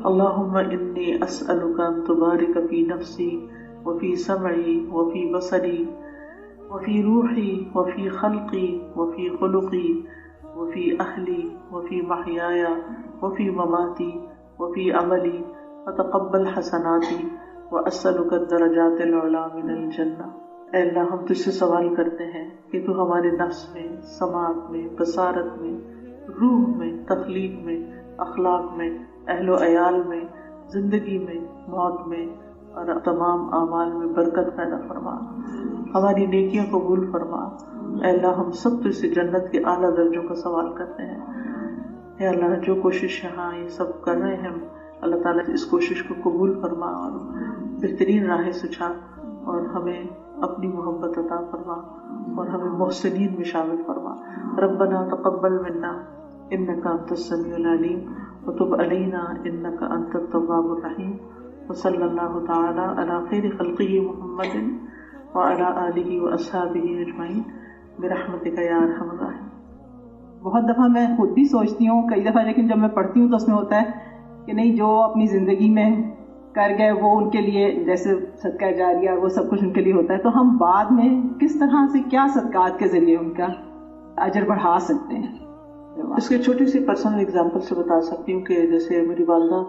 اللہم انی اسألک ان تبارک فی نفسی وفی سمعی وفی بصری وفی روحی وفی خلقی وفی خلقی وفی اہلی وفی محیایا وفی مماتی وفی عملی فتقبل حسناتی واسألک الدرجات العلی من الجنہ. اے اللہ ہم تجھ سے سوال کرتے ہیں کہ تو ہمارے نفس میں، سماعت میں، بصارت میں، روح میں، تخلیق میں، اخلاق میں، اہل و عیال میں، زندگی میں، موت میں اور تمام اعمال میں برکت پیدا فرما، ہماری نیکیاں قبول فرما. اے اللہ ہم سب تجھ سے جنت کے اعلیٰ درجوں کا سوال کرتے ہیں. اے اللہ جو کوشش یہاں یہ سب کر رہے ہیں، اللہ تعالیٰ اس کوشش کو قبول فرما اور بہترین راہ سجھا اور ہمیں اپنی محبت عطا فرما اور ہمیں محسنین میں شامل فرما. ربنا تقبل منا انك انت السميع العليم وتب علينا انك انت التواب الرحيم. وصلی اللہ تعالی علی خیر خلقہ محمد وعلی آلہ واصحابہ اجمعین برحمتک یا ارحم الراحمین. بہت دفعہ میں خود بھی سوچتی ہوں کئی دفعہ، لیکن جب میں پڑھتی ہوں تو اس میں ہوتا ہے کہ نہیں، جو اپنی زندگی میں کر گئے وہ ان کے لیے جیسے صدقہ جاریہ وہ سب کچھ ان کے لیے ہوتا ہے، تو ہم بعد میں کس طرح سے کیا صدقات کے ذریعے ان کا اجر بڑھا سکتے ہیں؟ اس کی چھوٹی سی پرسنل اگزامپل سے بتا سکتی ہوں کہ جیسے میری والدہ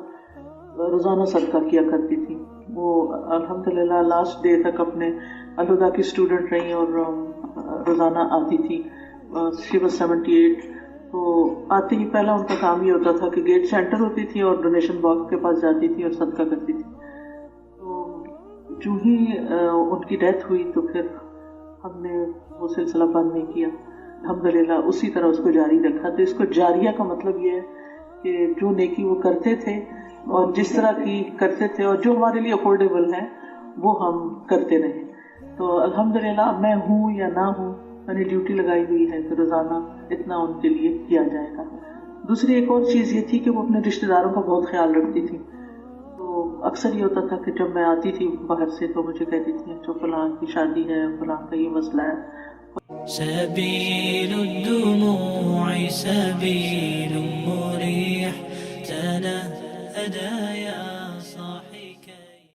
روزانہ صدقہ کیا کرتی تھی. وہ الحمدللہ لاسٹ ڈے تک اپنے الہدا کی اسٹوڈنٹ رہی اور روزانہ آتی تھی. She was 78. تو آتے ہی پہلا ان کا کام یہ ہوتا تھا کہ گیٹ سینٹر ہوتی تھی اور ڈونیشن باکس کے پاس جاتی تھی اور صدقہ کرتی تھی. تو جو ہی ان کی ڈیتھ ہوئی تو پھر ہم نے وہ سلسلہ بند نہیں کیا، الحمدللہ اسی طرح اس کو جاری رکھا. تو اس کو جاریہ کا مطلب یہ ہے کہ جو نیکی وہ کرتے تھے اور جس طرح کی کرتے تھے اور جو ہمارے لیے افورڈیبل ہے وہ ہم کرتے رہے. تو الحمدللہ میں ہوں یا نہ ہوں، میں نے ڈیوٹی لگائی ہوئی ہے کہ روزانہ اتنا ان کے لیے کیا جائے گا. دوسری ایک اور چیز یہ تھی کہ وہ اپنے رشتہ داروں کا بہت خیال رکھتی تھی. تو اکثر یہ ہوتا تھا کہ جب میں آتی تھی باہر سے تو مجھے کہتی تھی جو فلاں کی شادی ہے، فلاں کا یہ مسئلہ ہے. سبيل الدموع سبيل مريح تنهدى يا